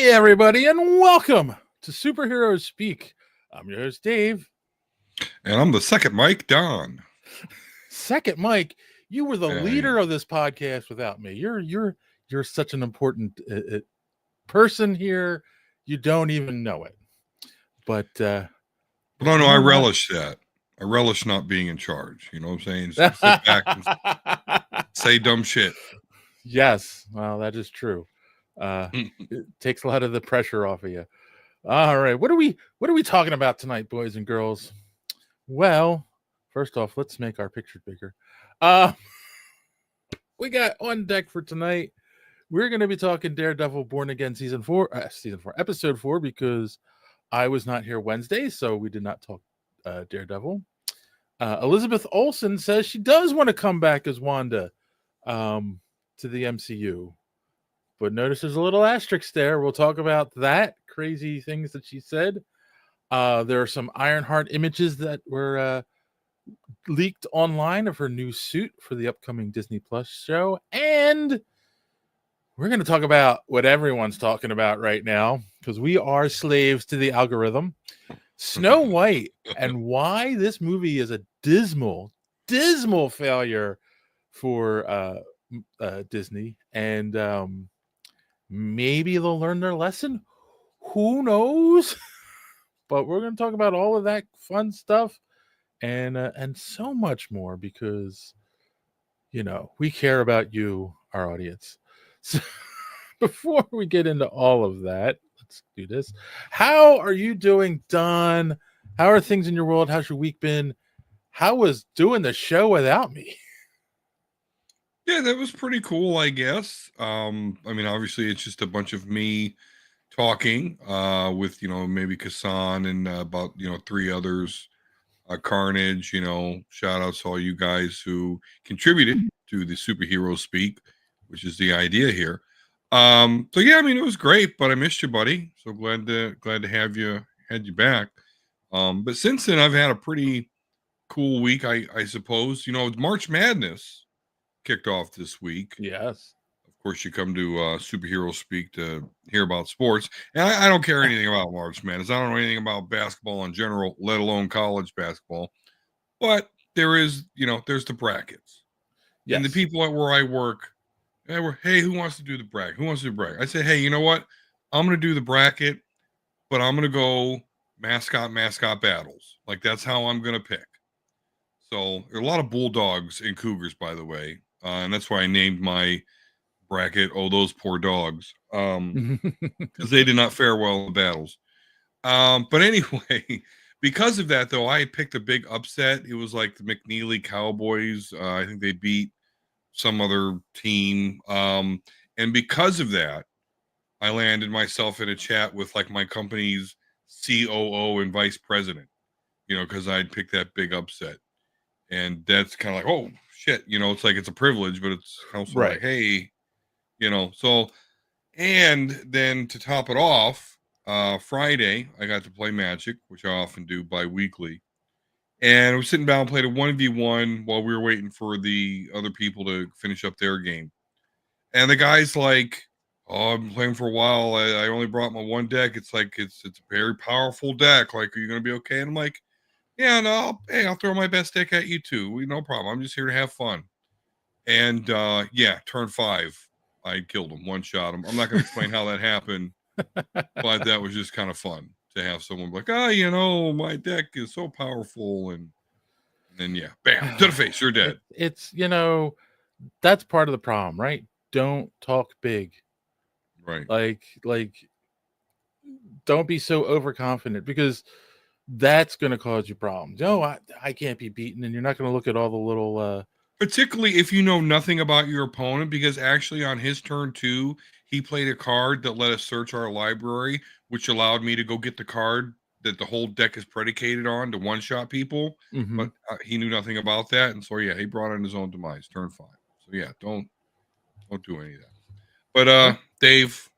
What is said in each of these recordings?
Hey, everybody, and welcome to Superheroes Speak. I'm your host, Dave. And I'm the second Mike, Don. Second, Mike, you were the Hey. leader of this podcast without me. You're such an important person here. You don't even know it. But No, you I know what? relish that. I relish not being in charge. You know what I'm saying? Just sit back and say dumb shit. Yes, well, that is true. It takes a lot of the pressure off of you. All right, what are we talking about tonight, boys and girls? Well, first off, let's make our picture bigger. Uh, we got on deck for tonight. We're going to be talking Daredevil Born Again season 4, episode 4, because I was not here Wednesday, so we did not talk Daredevil. Elizabeth Olsen says she does want to come back as Wanda to the MCU. But notice there's a little asterisk there. We'll talk about that, crazy things that she said. There are some Ironheart images that were leaked online of her new suit for the upcoming Disney Plus show. And we're going to talk about what everyone's talking about right now, because we are slaves to the algorithm. Snow White, and why this movie is a dismal failure for Disney. And maybe they'll learn their lesson. Who knows? But we're going to talk about all of that fun stuff and so much more, because we care about you, our audience. So before we get into all of that, let's do this. How are you doing, Don? How are things in your world? How's your week been? How was doing the show without me? Yeah, that was pretty cool, I guess. I mean, obviously, it's just a bunch of me talking with, maybe Kassan and about, three others. Carnage, shout outs to all you guys who contributed to the Superhero Speak, which is the idea here. So yeah, I mean it was great, but I missed you, buddy. So glad to have you had you back. But since then I've had a pretty cool week, I suppose. March Madness kicked off this week. Yes. Of course, you come to Superhero Speak to hear about sports, and I don't care anything about March Madness. I don't know anything about basketball in general, let alone college basketball. But there's the brackets, and the Yes. people at where I work, hey, who wants to do the bracket? Who wants to do the bracket? I say, hey, you know what? I'm going to do the bracket, but I'm going to go mascot battles. Like that's how I'm going to pick. So there are a lot of bulldogs and cougars, by the way, and that's why I named my bracket. Oh, those poor dogs, because they did not fare well in the battles. But anyway, because of that, though, I picked a big upset. It was like the McNeely Cowboys. I think they beat some other team. And because of that, I landed myself in a chat with like my company's COO and vice president, because I'd picked that big upset. And that's kind of like, oh, shit. It's like it's a privilege, but it's also Right. like, hey, so. And then to top it off, Friday, I got to play Magic, which I often do bi-weekly. And I was sitting down and played a 1v1 while we were waiting for the other people to finish up their game. And the guy's like, oh, I've been playing for a while. I only brought my one deck. It's like, it's a very powerful deck. Like, are you going to be okay? And I'm like, yeah, no, I'll throw my best deck at you too. No problem. I'm just here to have fun. And yeah, turn 5. I killed him, one shot him. I'm not going to explain how that happened, but that was just kind of fun to have someone like, my deck is so powerful, and then yeah, bam, to the face, you're dead. It's that's part of the problem, right? Don't talk big. Right. Like don't be so overconfident, because that's going to cause you problems. I can't be beaten, and you're not going to look at all the little Particularly if you know nothing about your opponent, because actually on his turn 2, he played a card that let us search our library, which allowed me to go get the card that the whole deck is predicated on to one-shot people. mm-hmm. But he knew nothing about that, and so yeah, he brought on his own demise, turn 5. So yeah, don't do any of that. But Dave,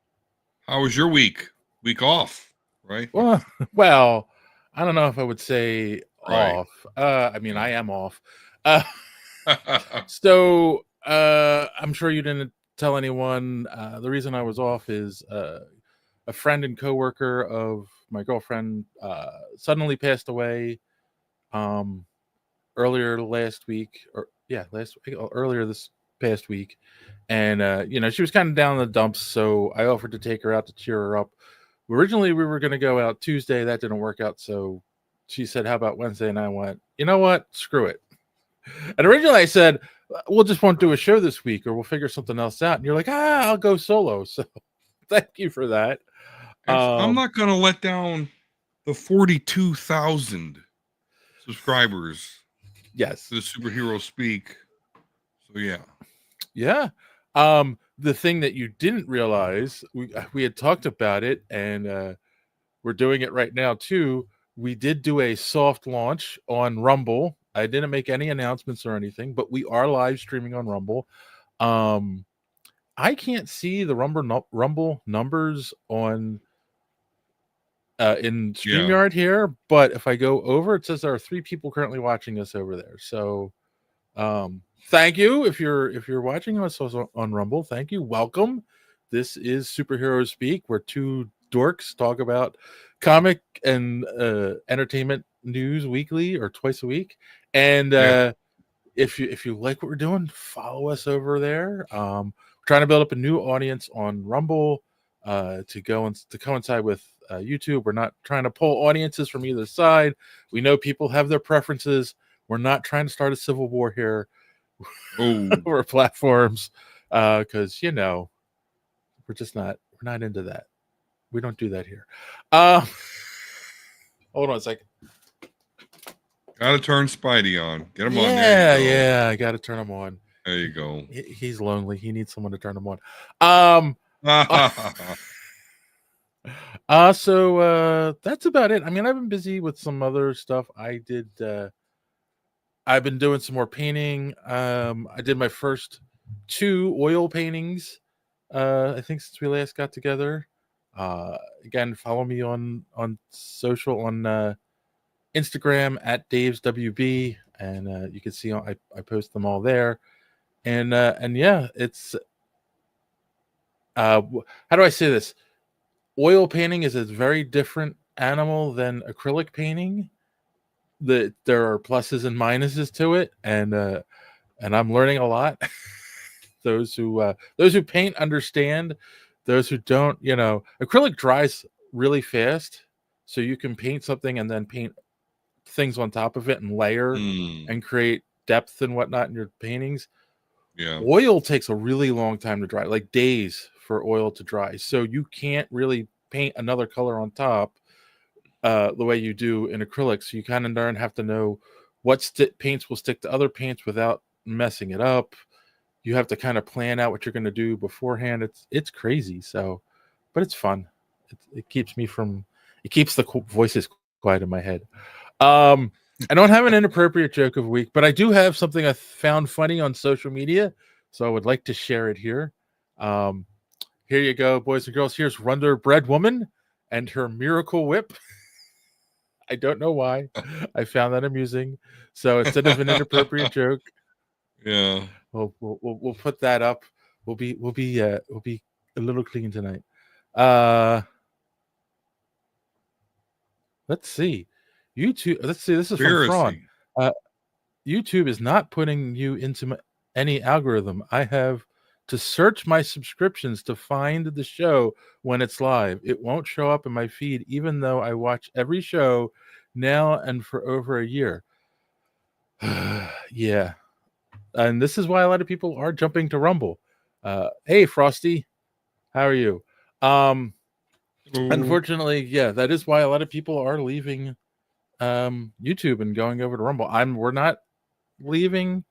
how was your week? Week off, right? Well, I don't know if I would say Right. off. I mean, I am off. So I'm sure you didn't tell anyone. The reason I was off is a friend and coworker of my girlfriend suddenly passed away um, earlier last week, or yeah, last week, earlier this past week, and she was kind of down in the dumps, so I offered to take her out to cheer her up. Originally, we were going to go out Tuesday. That didn't work out, so she said, "How about Wednesday?" And I went, "You know what? Screw it." And originally, I said, "We'll just won't do a show this week, or we'll figure something else out." And you're like, I'll go solo." So thank you for that. Actually, I'm not going to let down the 42,000 subscribers. Yes. To the Superhero Speak. So yeah. Yeah. The thing that you didn't realize, we had talked about it, and we're doing it right now too. We did do a soft launch on Rumble. I didn't make any announcements or anything, but we are live streaming on Rumble. I can't see the Rumble numbers on in StreamYard here, but if I go over, it says there are 3 people currently watching us over there. So thank you if you're watching us on Rumble. Thank you. Welcome. This is Superhero Speak, where 2 dorks talk about comic and entertainment news weekly or twice a week. And if you like what we're doing, follow us over there. We're trying to build up a new audience on Rumble to coincide with YouTube. We're not trying to pull audiences from either side. We know people have their preferences. We're not trying to start a civil war here over platforms because we're not into that. We don't do that here. Hold on a second. Gotta turn Spidey on. Get him on. Yeah, I gotta turn him on. There you go. He's lonely. He needs someone to turn him on. So that's about it. I mean, I've been busy with some other stuff. I've been doing some more painting. I did my first 2 oil paintings. I think since we last got together. Again, follow me on social on Instagram at Dave's WB, and you can see I post them all there. And yeah, it's how do I say this? Oil painting is a very different animal than acrylic painting. There are pluses and minuses to it, and I'm learning a lot. Those who paint understand. Those who don't, acrylic dries really fast, so you can paint something and then paint things on top of it and layer and create depth and whatnot in your paintings. Yeah. Oil takes a really long time to dry, like days for oil to dry. So you can't really paint another color on top the way you do in acrylic. So you kind of have to know what paints will stick to other paints without messing it up. You have to kind of plan out what you're going to do beforehand. It's crazy. So, but it's fun. It keeps the voices quiet in my head. I don't have an inappropriate joke of the week, but I do have something I found funny on social media, so I would like to share it here. Here you go, boys and girls. Here's Wonder Bread Woman and her miracle whip. I don't know why. I found that amusing. So instead of an inappropriate joke, we'll put that up. We'll be a little clean tonight. Let's see. YouTube. Let's see. This is from Fraud. YouTube is not putting you into any algorithm. I have to search my subscriptions to find the show when it's live. It won't show up in my feed, even though I watch every show now and for over a year. Yeah. And this is why a lot of people are jumping to Rumble. Hey, Frosty. How are you? Unfortunately, yeah, that is why a lot of people are leaving YouTube and going over to Rumble. We're not leaving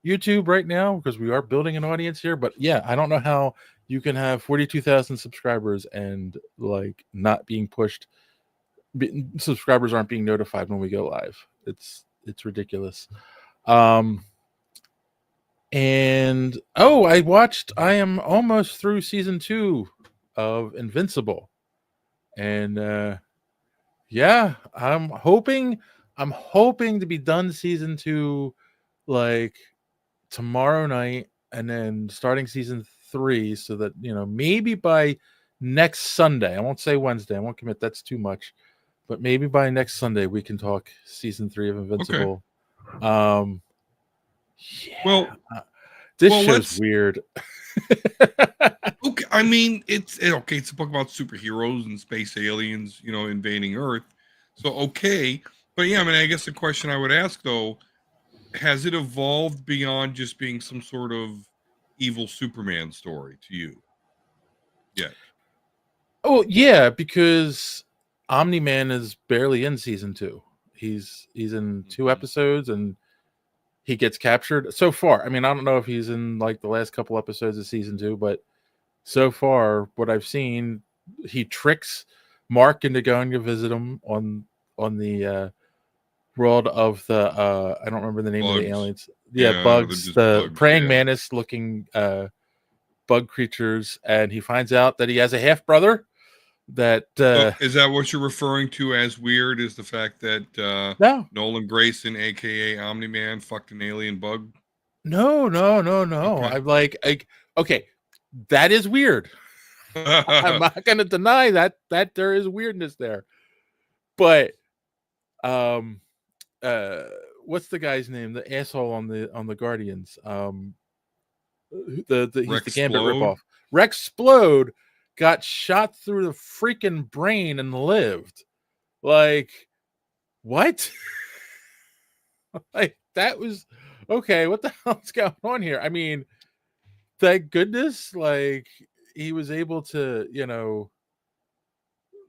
YouTube right now because we are building an audience here, but yeah, I don't know how you can have 42,000 subscribers and like not being pushed. Subscribers aren't being notified when we go live. It's ridiculous. And I am almost through season 2 of Invincible, and yeah, I'm hoping to be done season 2 like tomorrow night, and then starting season 3, so that maybe by next Sunday. I won't say Wednesday. I won't commit. That's too much. But maybe by next Sunday we can talk season 3 of Invincible. Okay. Yeah. Well, this show's weird. Okay, I mean, it's a book about superheroes and space aliens, invading Earth. So okay, but yeah, I mean, I guess the question I would ask though, has it evolved beyond just being some sort of evil Superman story to you yet? Oh yeah, because Omni-Man is barely in season 2. He's in 2 episodes and he gets captured so far. I mean, I don't know if he's in like the last couple episodes of season 2, but so far what I've seen, he tricks Mark into going to visit him on the world of the I don't remember the name of the aliens. Yeah, bugs, the bugs, praying mantis looking bug creatures, and he finds out that he has a half brother that is that what you're referring to as weird? Is the fact that no Nolan Grayson, aka Omni-Man, fucked an alien bug? No. Okay. I'm like, okay, that is weird. I'm not gonna deny that there is weirdness there. But what's the guy's name? The asshole on the Guardians. He's the Gambit ripoff. Rexplode got shot through the freaking brain and lived. Like, what? Like, that was okay. What the hell's going on here? I mean, thank goodness, like, he was able to,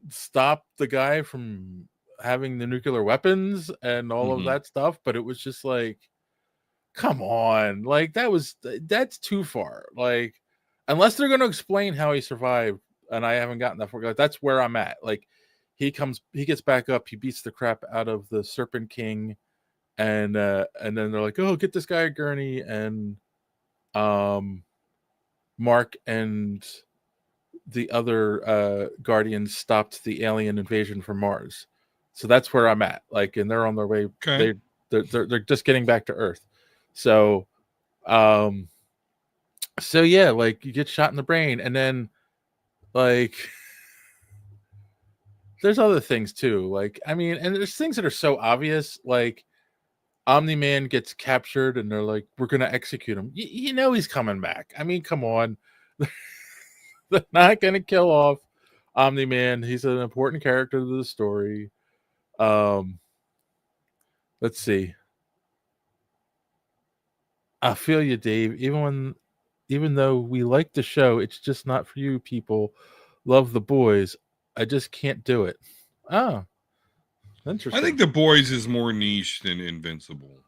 stop the guy from having the nuclear weapons and all of that stuff. But it was just like, come on, like, that's too far. Like, unless they're going to explain how he survived, and I haven't gotten that far, like, that's where I'm at. Like, he gets back up, he beats the crap out of the Serpent King, and then they're like, oh, get this guy a gurney, and Mark and the other Guardians stopped the alien invasion from Mars. So that's where I'm at. Like, and they're on their way. Okay. They're just getting back to Earth. So yeah, like, you get shot in the brain, and then like there's other things too. Like, I mean, and there's things that are so obvious, like Omni-Man gets captured and they're like, we're gonna execute him. You know he's coming back. I mean, come on. They're not gonna kill off Omni-Man. He's an important character to the story. Let's see. I feel you, Dave. Even though we like the show, it's just not for you people. Love the boys. I just can't do it. Oh, interesting. I think The Boys is more niche than Invincible.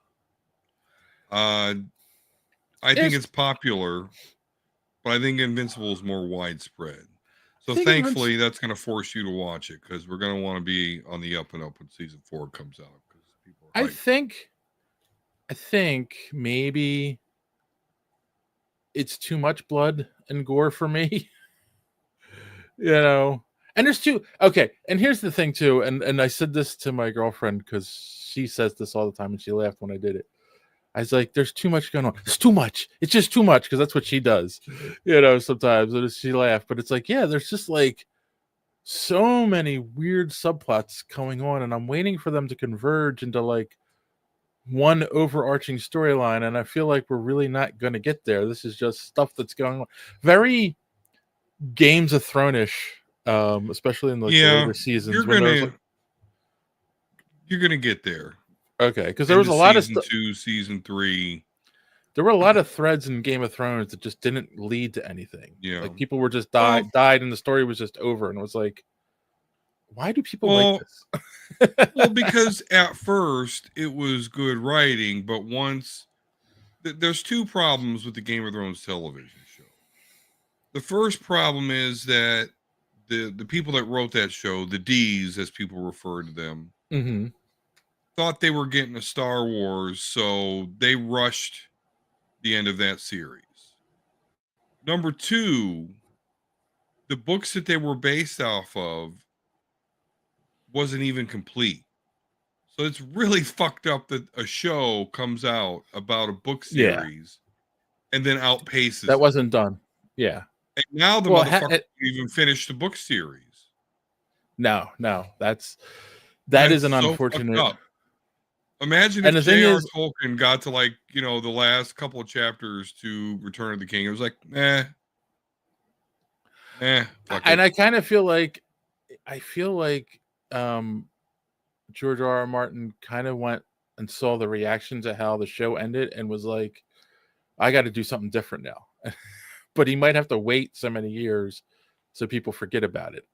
I think it's popular, but I think Invincible is more widespread. So thankfully, that's going to force you to watch it, because we're going to want to be on the up and up when season 4 comes out. Because people are hyped. I think maybe it's too much blood and gore for me. And there's two. Okay, and here's the thing too, and I said this to my girlfriend because she says this all the time, and she laughed when I did it. I was like, there's too much going on. It's too much. It's just too much, because that's what she does, sometimes. And she laughed, but it's like, yeah, there's just like so many weird subplots going on, and I'm waiting for them to converge into like one overarching storyline, and I feel like we're really not going to get there. This is just stuff that's going on. Very Games of Thrones-ish, especially in the later seasons. You're gonna get there. Okay, because there was a lot of season 2, season 3. There were a lot of threads in Game of Thrones that just didn't lead to anything. Yeah, like people were just died, and the story was just over, and it was like, why do people like this? Well, because at first it was good writing, but once there's two problems with the Game of Thrones television show. The first problem is that the people that wrote that show, the D's as people refer to them, thought they were getting a Star Wars, so they rushed the end of that series. Number two, the books that they were based off of wasn't even complete. So it's really fucked up that a show comes out about a book series and then outpaces that wasn't done. Yeah. And now the Well, motherfucker even finished the book series. No, that That's is an so fucked unfortunate. up. Imagine And if the thing J.R. is, Tolkien got to the last couple of chapters to Return of the King. It was like, fuck and it. I kind of feel like, um, George R.R. Martin kind of went and saw the reaction to how the show ended and was like, I got to do something different now. But he might have to wait so many years so people forget about it.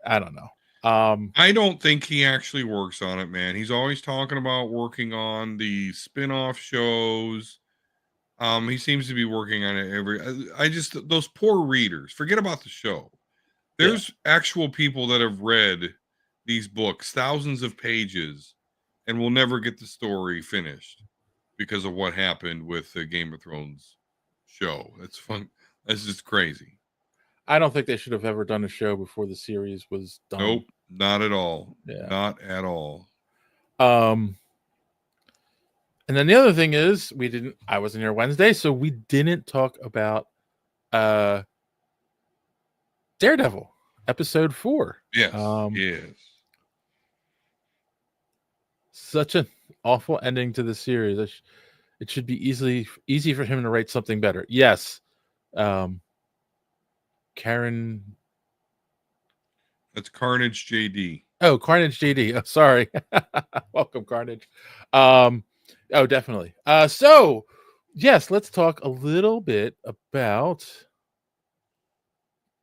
I don't know. I don't think he actually works on it, man. He's always talking about working on the spin-off shows. He seems to be working on it I just those poor readers. Forget about the show. There's actual people that have read these books, thousands of pages, and will never get the story finished because of what happened with the Game of Thrones show. That's fun. That's just crazy. I don't think they should have ever done a show before the series was done. Nope, not at all. Yeah. Not at all. And then the other thing is I wasn't here Wednesday, so we didn't talk about Daredevil episode 4. Yes. Yes. Such an awful ending to the series. It should be easy for him to write something better. Yes. Karen. That's Carnage JD. Oh, Carnage JD. Oh, sorry. Welcome, Carnage. Definitely. So yes, let's talk a little bit about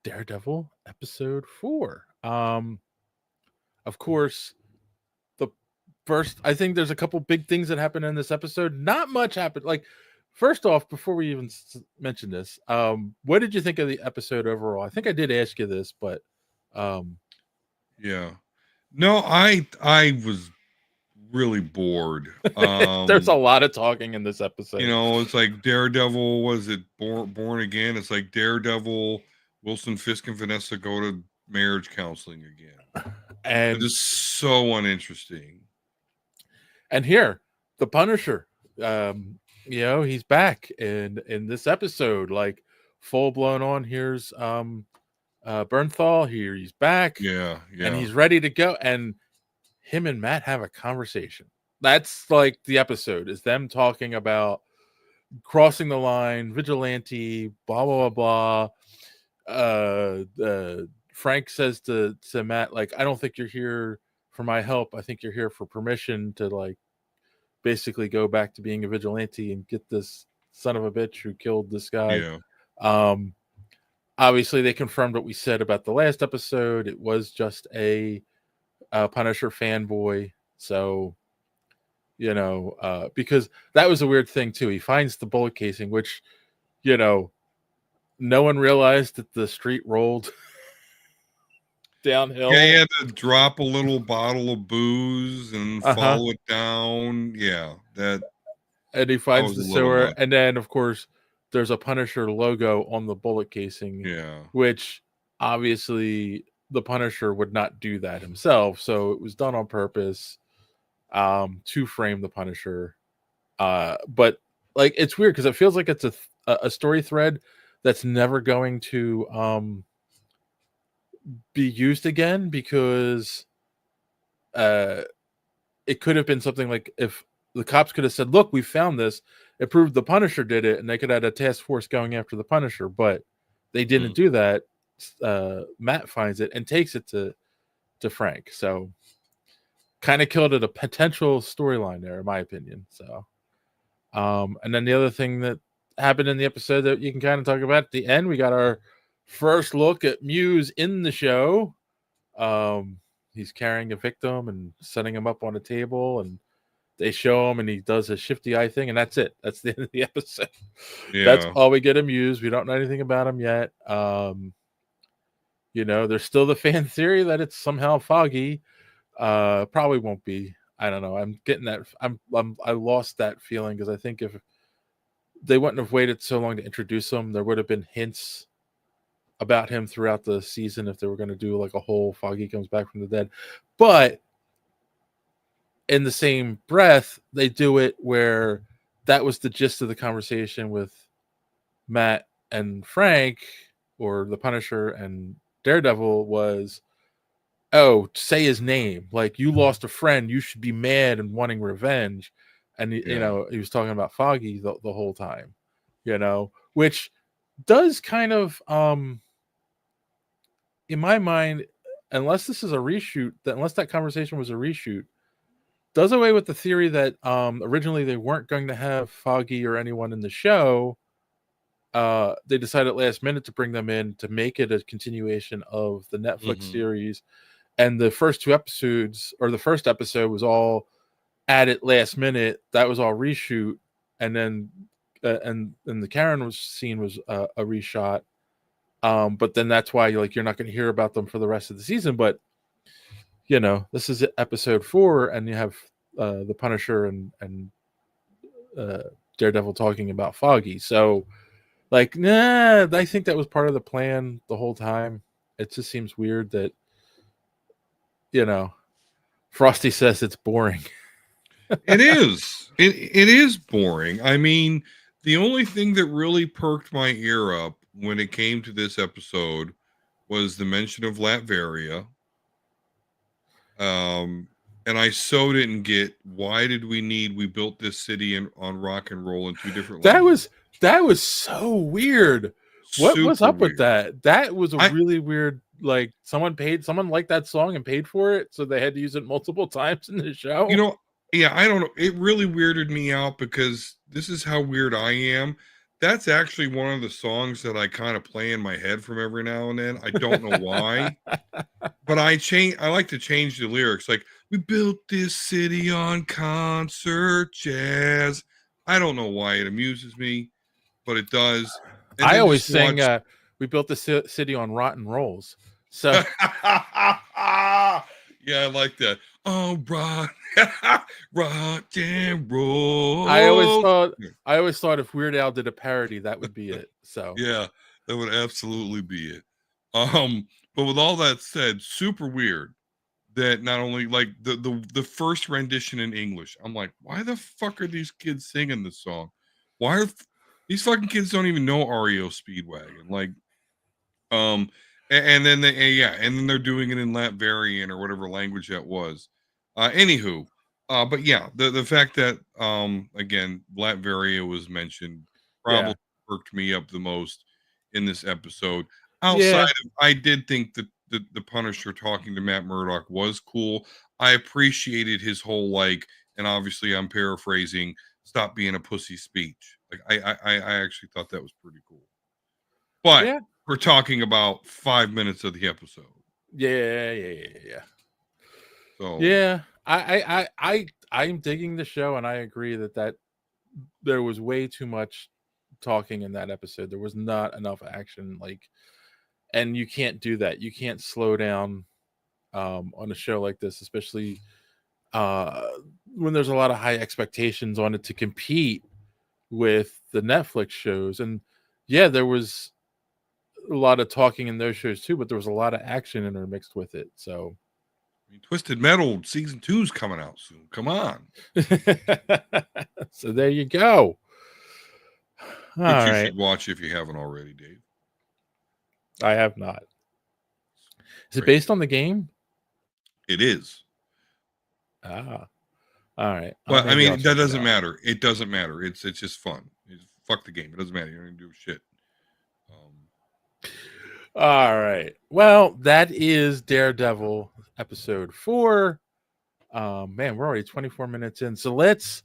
Daredevil episode 4. Of course, the first, I think there's a couple big things that happen in this episode. Not much happened. Like, first off, before we even mention this, what did you think of the episode overall? I think I did ask you this, but yeah, no, I was really bored. There's a lot of talking in this episode. It's like Daredevil. Was it Born Again? It's like Daredevil, Wilson Fisk, and Vanessa go to marriage counseling again, and it's just so uninteresting. And here, the Punisher, he's back in this episode, like full blown on. Here's Bernthal here. He's back. Yeah. And he's ready to go. And him and Matt have a conversation. That's like the episode is them talking about crossing the line, vigilante, blah blah blah blah. Frank says to Matt, like, I don't think you're here for my help. I think you're here for permission to, like, basically go back to being a vigilante and get this son of a bitch who killed this guy. Yeah. Obviously they confirmed what we said about the last episode. It was just a Punisher fanboy. So, because that was a weird thing too. He finds the bullet casing, which, no one realized that the street rolled downhill. Yeah, he had to drop a little bottle of booze and follow it down. Yeah, and he finds the sewer, and then of course there's a Punisher logo on the bullet casing. Yeah, which obviously the Punisher would not do that himself, so it was done on purpose to frame the Punisher. But like, it's weird because it feels like it's a story thread that's never going to be used again, because it could have been something like, if the cops could have said, look, we found this, it proved the Punisher did it, and they could have had a task force going after the Punisher, but they didn't do that. Matt finds it and takes it to Frank, so kind of killed it a potential storyline there, in my opinion. So and then the other thing that happened in the episode that you can kind of talk about at the end, we got our first look at Muse in the show. He's carrying a victim and setting him up on a table, and they show him and he does a shifty eye thing, and that's it. That's the end of the episode. Yeah. That's all we get of Muse. We don't know anything about him yet. There's still the fan theory that it's somehow Foggy. Probably won't be. I don't know. I'm getting that. I lost that feeling, because I think if they wouldn't have waited so long to introduce him, there would have been hints about him throughout the season if they were going to do like a whole Foggy comes back from the dead. But in the same breath, they do it where that was the gist of the conversation with Matt and Frank or the Punisher and Daredevil was, oh, say his name. Like, you lost a friend, you should be mad and wanting revenge. And you know, he was talking about Foggy the whole time, you know, which does kind of in my mind, unless this is a reshoot, unless that conversation was a reshoot, does away with the theory that originally they weren't going to have Foggy or anyone in the show. They decided last minute to bring them in to make it a continuation of the Netflix series. And the first two episodes, or the first episode, was all added last minute. That was all reshoot, and then and the Karen scene was a reshot. But then that's why you're not going to hear about them for the rest of the season. But you know, this is episode 4, and you have the Punisher and Daredevil talking about Foggy. So, like, nah, I think that was part of the plan the whole time. It just seems weird that, you know, Frosty says it's boring. It is. It is boring. I mean, the only thing that really perked my ear up when it came to this episode was the mention of Latveria. And I so didn't get, why did we built this city on rock and roll in 2 different languages. That was so weird. What was up with that? That was a really weird, like, someone liked that song and paid for it, so they had to use it multiple times in the show. You know, yeah, I don't know. It really weirded me out because this is how weird I am. That's actually one of the songs that I kind of play in my head from every now and then. I don't know why. But I like to change the lyrics. Like, we built this city on concert jazz. I don't know why it amuses me, but it does. And I always sing, we built the city on rotten rolls. So yeah, I like that. Oh, rock and roll. I always thought if Weird Al did a parody, that would be it. So yeah, that would absolutely be it. But with all that said, super weird that not only, like, the first rendition in English, I'm like, why the fuck are these kids singing this song? Why are these fucking kids don't even know REO Speedwagon? Like, and then they're doing it in Latvian or whatever language that was. Anywho, but yeah, the fact that again, Latveria was mentioned probably perked me up the most in this episode. Outside of, I did think that the Punisher talking to Matt Murdock was cool. I appreciated his whole, like, and obviously I'm paraphrasing, stop being a pussy speech. Like, I actually thought that was pretty cool. But we're talking about 5 minutes of the episode. Yeah. So yeah, I'm digging the show, and I agree that there was way too much talking in that episode. There was not enough action, like, and you can't do that. You can't slow down on a show like this, especially when there's a lot of high expectations on it to compete with the Netflix shows. And yeah, there was a lot of talking in those shows too, but there was a lot of action intermixed with it. So, I mean, Twisted Metal season 2 is coming out soon. Come on. So there you go. Which you should watch if you haven't already, Dave. I have not. Is it based on the game? It is. All right. Well, I mean, that doesn't matter. It doesn't matter. It's just fun. Fuck the game. It doesn't matter. You don't do shit. All right. Well, that is Daredevil episode 4. Man, we're already 24 minutes in. So let's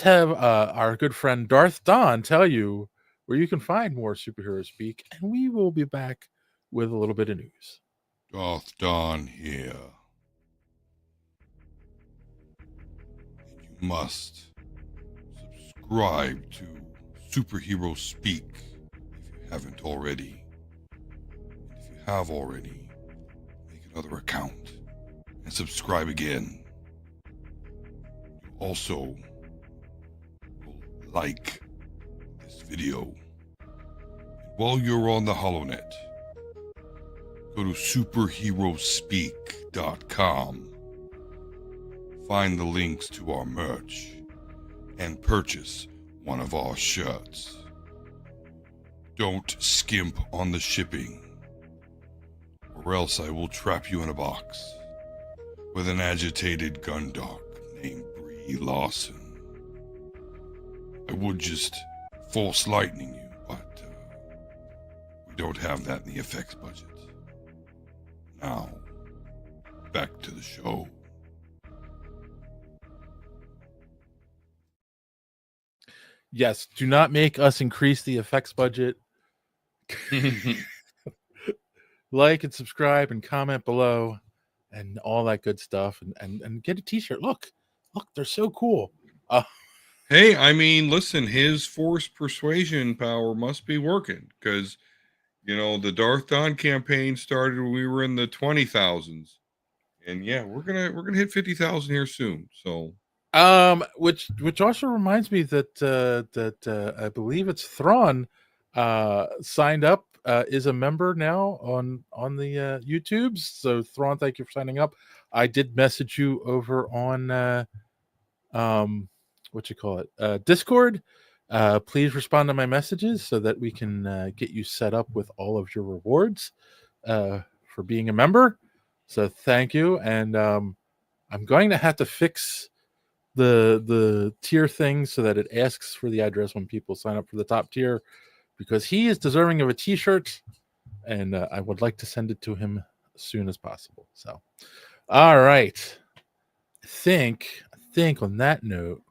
have our good friend Darth Don tell you where you can find more superhero speak, and we will be back with a little bit of news. Darth Don here. You must subscribe to Superhero Speak if you haven't already. And if you have already, make another account and subscribe again. You also will like this video. And while you're on the HoloNet, go to superherospeak.com. Find the links to our merch and purchase one of our shirts. Don't skimp on the shipping, or else I will trap you in a box with an agitated gun dog named Brie Lawson. I would just force lightning you, but we don't have that in the effects budget. Now, back to the show. Yes, do not make us increase the effects budget. Like and subscribe and comment below and all that good stuff, and get a t-shirt. Look, they're so cool. Hey, I mean, listen, his force persuasion power must be working, because the Darth Don campaign started when we were in the 20,000s, and yeah, we're gonna hit 50,000 here soon. So, which also reminds me that I believe it's Thrawn signed up, is a member now on the YouTubes. So Thrawn, thank you for signing up. I did message you over on Discord. Please respond to my messages so that we can get you set up with all of your rewards for being a member. So thank you. And I'm going to have to fix the tier thing so that it asks for the address when people sign up for the top tier, because he is deserving of a t-shirt, and I would like to send it to him as soon as possible. So, all right. I think on that note,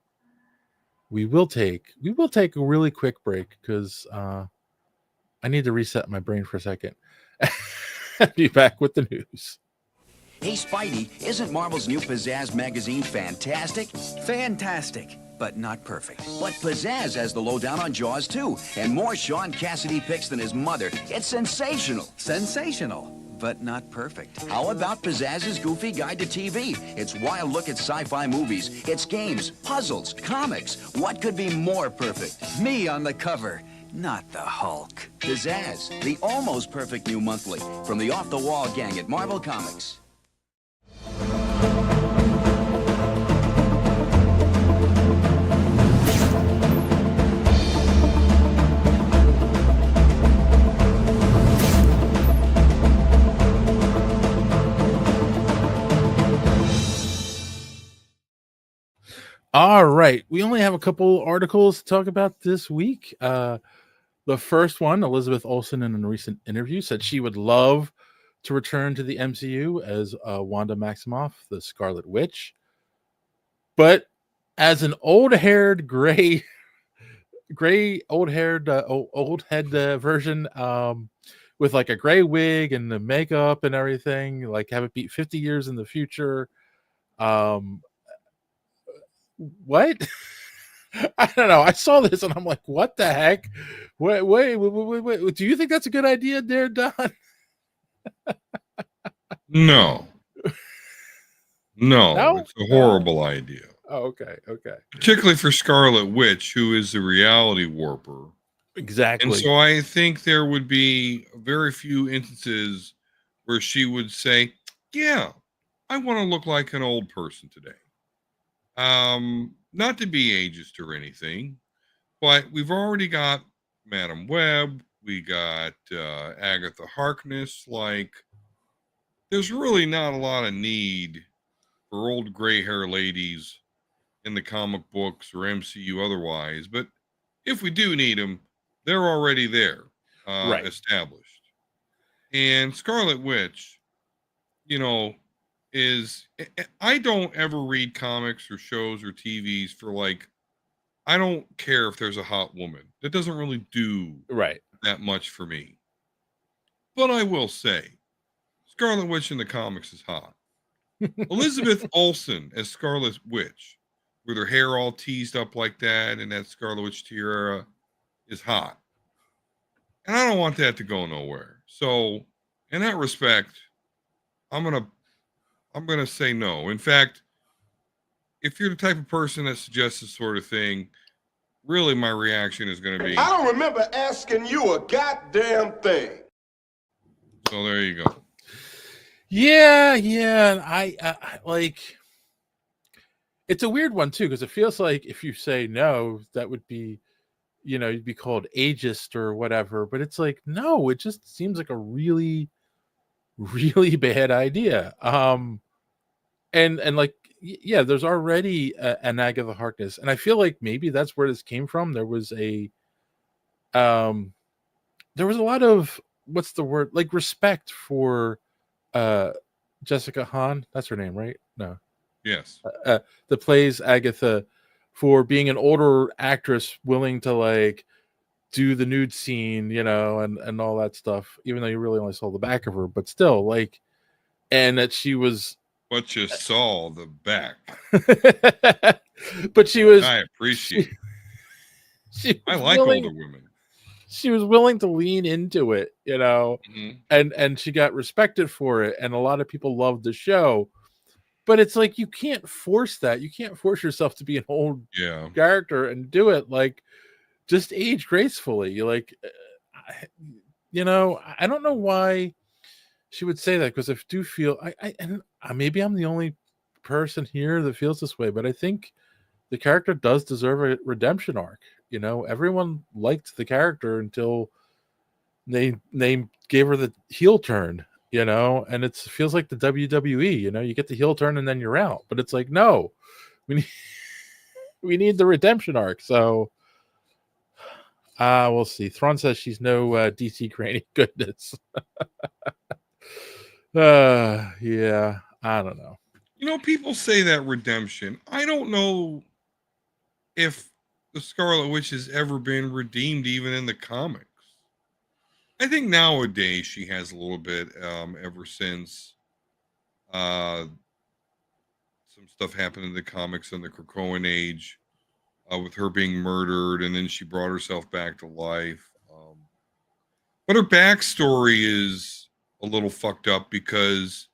we will take a really quick break, because I need to reset my brain for a second. Be back with the news. Hey, Spidey, isn't Marvel's new Pizzazz magazine fantastic? Fantastic, but not perfect. But Pizzazz has the lowdown on Jaws, too, and more Sean Cassidy picks than his mother. It's sensational. Sensational, but not perfect. How about Pizzazz's Goofy Guide to TV? It's wild look at sci-fi movies. It's games, puzzles, comics. What could be more perfect? Me on the cover, not the Hulk. Pizzazz, the almost perfect new monthly from the off-the-wall gang at Marvel Comics. All right, we only have a couple articles to talk about this week. The first one, Elizabeth Olsen, in a recent interview, said she would love to return to the MCU as Wanda Maximoff, the Scarlet Witch. But as an old-haired, gray old-haired, old head version, with like a gray wig and the makeup and everything, like have it be 50 years in the future. What? I don't know. I saw this and I'm like, what the heck? Wait. Do you think that's a good idea there, Don? no, it's a horrible idea. Oh, okay. Particularly for Scarlet Witch, who is a reality warper. Exactly. And so I think there would be very few instances where she would say, yeah, I want to look like an old person today. Not to be ageist or anything, but we've already got Madam Web, we got Agatha Harkness. Like, there's really not a lot of need for old gray hair ladies in the comic books or MCU otherwise. But if we do need them, they're already there, right, established. And Scarlet Witch, I don't ever read comics or shows or TVs for, like, I don't care if there's a hot woman. That doesn't really do that much for me. But I will say, Scarlet Witch in the comics is hot. Elizabeth Olsen as Scarlet Witch, with her hair all teased up like that and that Scarlet Witch tiara, is hot. And I don't want that to go nowhere. So, in that respect, I'm gonna say no. In fact, if you're the type of person that suggests this sort of thing, really my reaction is going to be, I don't remember asking you a goddamn thing. So there you go. Yeah. I like, it's a weird one too, because it feels like if you say no, that would be you'd be called ageist or whatever, but it's like, no, it just seems like a really, really bad idea. And like, yeah, there's already an Agatha Harkness, and I feel like maybe that's where this came from. There was a lot of, what's the word, like, respect for Jessica Hahn. That's her name, right? No. Yes. That plays Agatha, for being an older actress willing to like do the nude scene, and all that stuff, even though you really only saw the back of her, but still, like, and that she was But you saw the back. but she was I appreciate. I like willing, older women. she was willing to lean into it, Mhm. and she got respected for it, and a lot of people loved the show. But it's like, you can't force that. You can't force yourself to be an old Yeah. character and do it. Like, just age gracefully. Like, I don't know why she would say that, because I do feel, and maybe I'm the only person here that feels this way, but I think the character does deserve a redemption arc. Everyone liked the character until they gave her the heel turn. And it feels like the WWE. You get the heel turn and then you're out. But it's like, no, we need we need the redemption arc. So we'll see. Thrawn says she's no DC granny goodness. Yeah, I don't know. People say that redemption. I don't know if the Scarlet Witch has ever been redeemed, even in the comics. I think nowadays she has a little bit, ever since some stuff happened in the comics in the Krakoan age, with her being murdered, and then she brought herself back to life. But her backstory is a little fucked up, because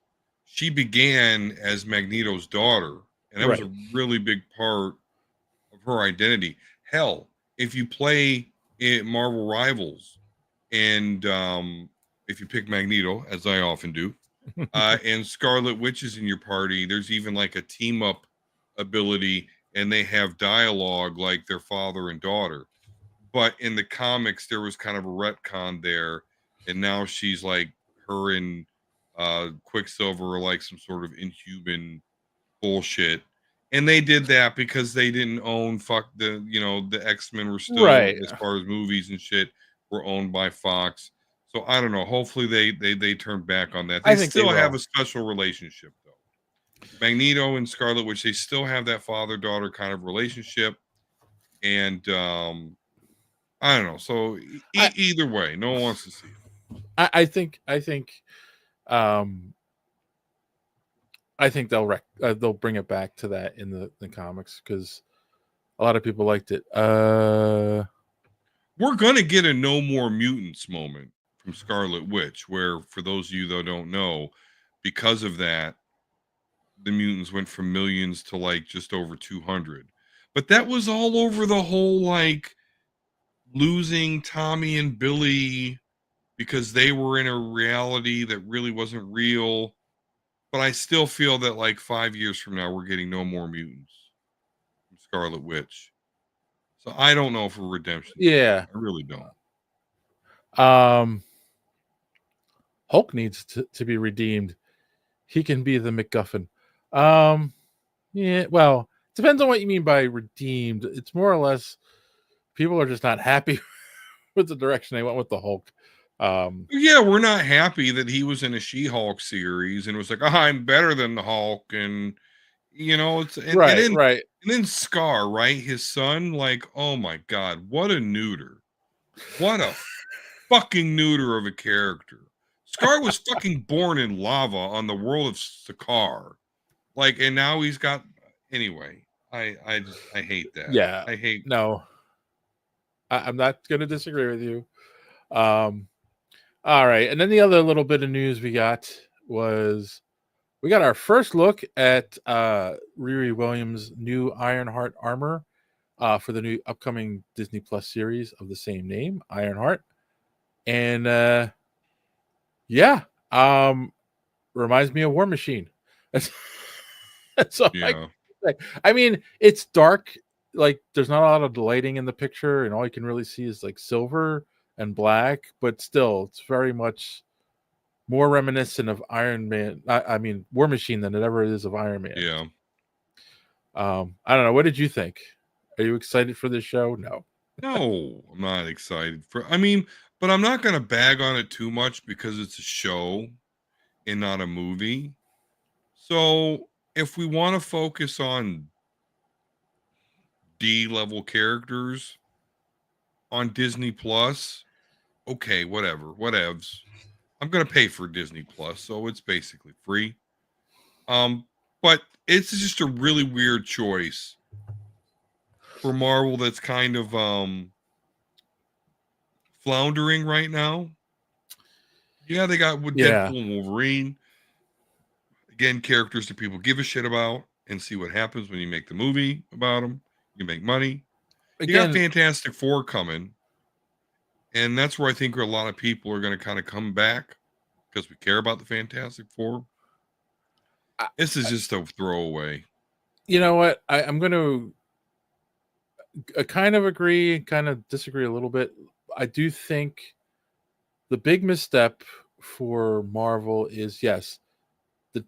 she began as Magneto's daughter, and that was a really big part of her identity. Hell, if you play Marvel Rivals, and if you pick Magneto, as I often do, and Scarlet Witch is in your party, there's even like a team up ability, and they have dialogue like their father and daughter. But in the comics, there was kind of a retcon there, and now she's like, her and Quicksilver are like some sort of inhuman bullshit. And they did that because they didn't own the X-Men were still, as far as movies and shit, were owned by Fox. So I don't know. Hopefully they turn back on that. They still have a special relationship though. Magneto and Scarlet Witch, they still have that father-daughter kind of relationship. And I don't know. So either way, no one wants to see it. I think they'll bring it back to that in the comics, because a lot of people liked it. We're gonna get a No More Mutants moment from Scarlet Witch, where, for those of you that don't know, because of that, the mutants went from millions to like just over 200. But that was all over the whole like losing Tommy and Billy because they were in a reality that really wasn't real. But I still feel that like 5 years from now, we're getting No More Mutants from Scarlet Witch. So I don't know if we're redemption. Yeah, I really don't. Hulk needs to be redeemed. He can be the MacGuffin. Yeah, well, depends on what you mean by redeemed. It's more or less people are just not happy with the direction they went with the Hulk. Yeah, we're not happy that he was in a She-Hulk series and was like, I'm better than the Hulk, and it's right. And then Scar, right? His son, like, oh my god, what a neuter. What a fucking neuter of a character. Scar was fucking born in lava on the world of Sakaar. Like, and now he's got, anyway, I hate that. Yeah. I hate. No. I'm not going to disagree with you. All right. And then the other little bit of news we got was we got our first look at Riri Williams' new Ironheart armor for the new upcoming Disney Plus series of the same name, Ironheart. And yeah, reminds me of War Machine. That's all Yeah. I mean, it's dark. like there's not a lot of lighting in the picture, and all you can really see is like silver and black, but still, it's very much more reminiscent of Iron Man. I mean, War Machine than it ever is of Iron Man. Yeah. I don't know. What did you think? Are you excited for this show? No. No, I'm not excited for. I mean, but I'm not gonna bag on it too much because it's a show and not a movie. So if we want to focus on D level characters on Disney Plus, okay, whatever, whatevs. I'm gonna pay for Disney Plus, so it's basically free. But it's just a really weird choice for Marvel that's kind of floundering right now. Yeah, they got with Yeah. Deadpool and Wolverine. Again, characters that people give a shit about and see what happens when you make the movie about them. You make money. You got Again, Fantastic Four coming. And that's where I think a lot of people are going to kind of come back because we care about the Fantastic Four. This is just a throwaway. you know what? I'm going to kind of agree, kind of disagree a little bit. I do think the big misstep for Marvel is yes, the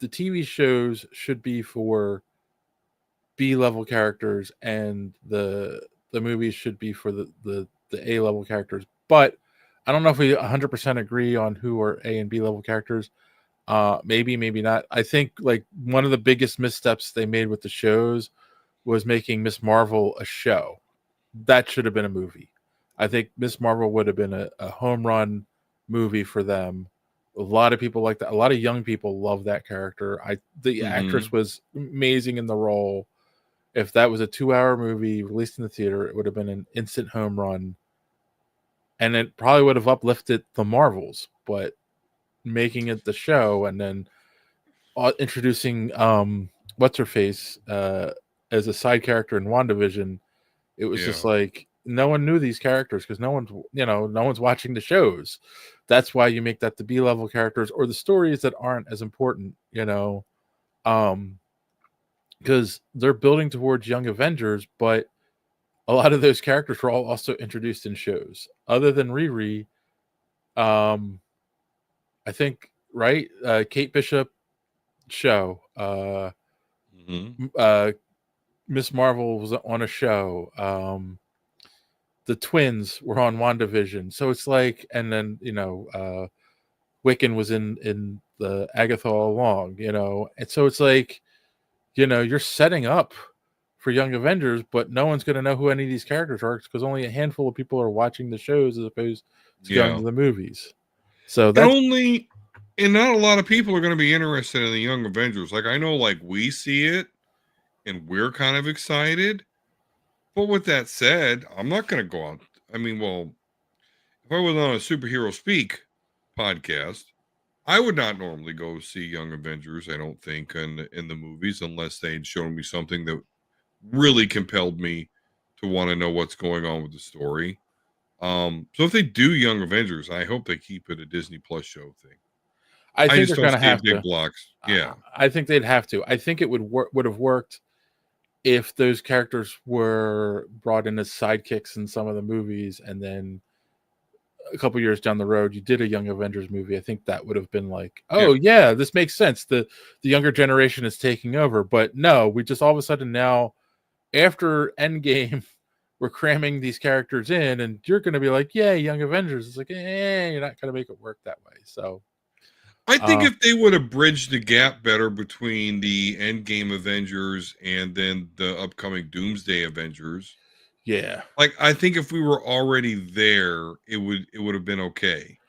TV shows should be for B level characters, and the movies should be for the A level characters. But I don't know if we 100% agree on who are A and B level characters. Maybe not. I think like one of the biggest missteps they made with the shows was making Miss Marvel a show. That should have been a movie. I think Miss Marvel would have been a home run movie for them. A lot of people like that. A lot of young people love that character. The actress was amazing in the role. If that was a 2-hour movie released in the theater, it would have been an instant home run. And it probably would have uplifted the Marvels, but making it the show and then introducing what's her face as a side character in WandaVision, it was just like no one knew these characters because no one's watching the shows. That's why you make that the B level characters or the stories that aren't as important, because they're building towards Young Avengers, but a lot of those characters were all also introduced in shows other than Riri. I think, right? Kate Bishop show. Miss Marvel was on a show. The twins were on WandaVision. So it's like, and then, Wiccan was in the Agatha all along, and so it's like, you're setting up for Young Avengers, but no one's going to know who any of these characters are because only a handful of people are watching the shows as opposed to going to the movies. So that's and not a lot of people are going to be interested in the Young Avengers. Like I know, like we see it and we're kind of excited. But with that said, I'm not going to go on. I mean, well, if I was on a Superhero Speak podcast, I would not normally go see Young Avengers, I don't think, in the movies unless they'd shown me something that really compelled me to want to know what's going on with the story. So if they do Young Avengers, I hope they keep it a Disney Plus show thing. I think just they're going to have big to. blocks. Yeah, I think they'd have to. I think it would have worked if those characters were brought in as sidekicks in some of the movies, and then a couple years down the road, you did a Young Avengers movie. I think that would have been like, oh yeah, this makes sense. The younger generation is taking over. But no, we just all of a sudden now, after Endgame, we're cramming these characters in, and you're going to be like, yeah, Young Avengers. It's like, you're not going to make it work that way. So I think if they would have bridged the gap better between the Endgame Avengers and then the upcoming Doomsday Avengers, yeah, like I think if we were already there, it would have been okay.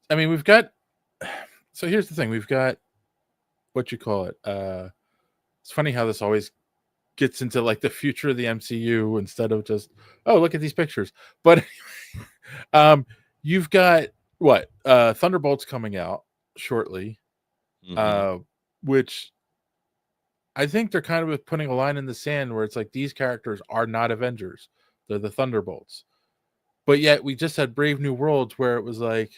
I mean, we've got. So here's the thing: we've got what you call it. It's funny how this always gets into like the future of the MCU instead of just, oh, look at these pictures. But you've got what Thunderbolts coming out shortly, which I think they're kind of putting a line in the sand where it's like these characters are not Avengers, they're the Thunderbolts. But yet we just had Brave New Worlds where it was like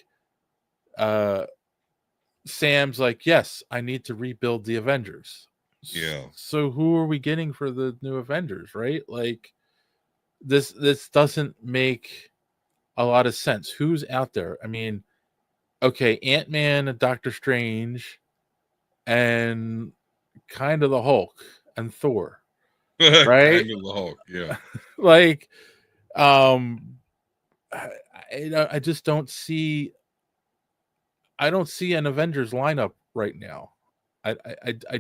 Sam's like, yes, I need to rebuild the Avengers. Yeah. So who are we getting for the new Avengers, right? Like this doesn't make a lot of sense. Who's out there? I mean, okay, Ant-Man and Doctor Strange and kind of the Hulk and Thor, right? Kind of the Hulk. Yeah. Like I just don't see an Avengers lineup right now. I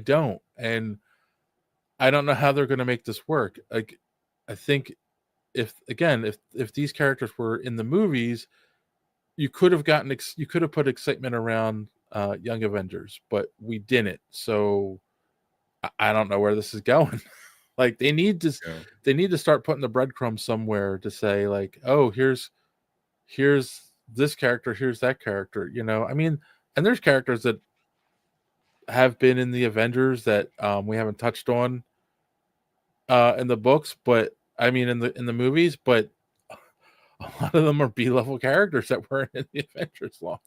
don't, and I don't know how they're going to make this work. Like, I think if these characters were in the movies, you could have put excitement around Young Avengers, but we didn't. So I don't know where this is going. Like they need to start putting the breadcrumbs somewhere to say like, oh, here's this character, here's that character. I mean, and there's characters that have been in the Avengers that we haven't touched on in the books, but I mean in the movies, but a lot of them are B-level characters that weren't in the Avengers long.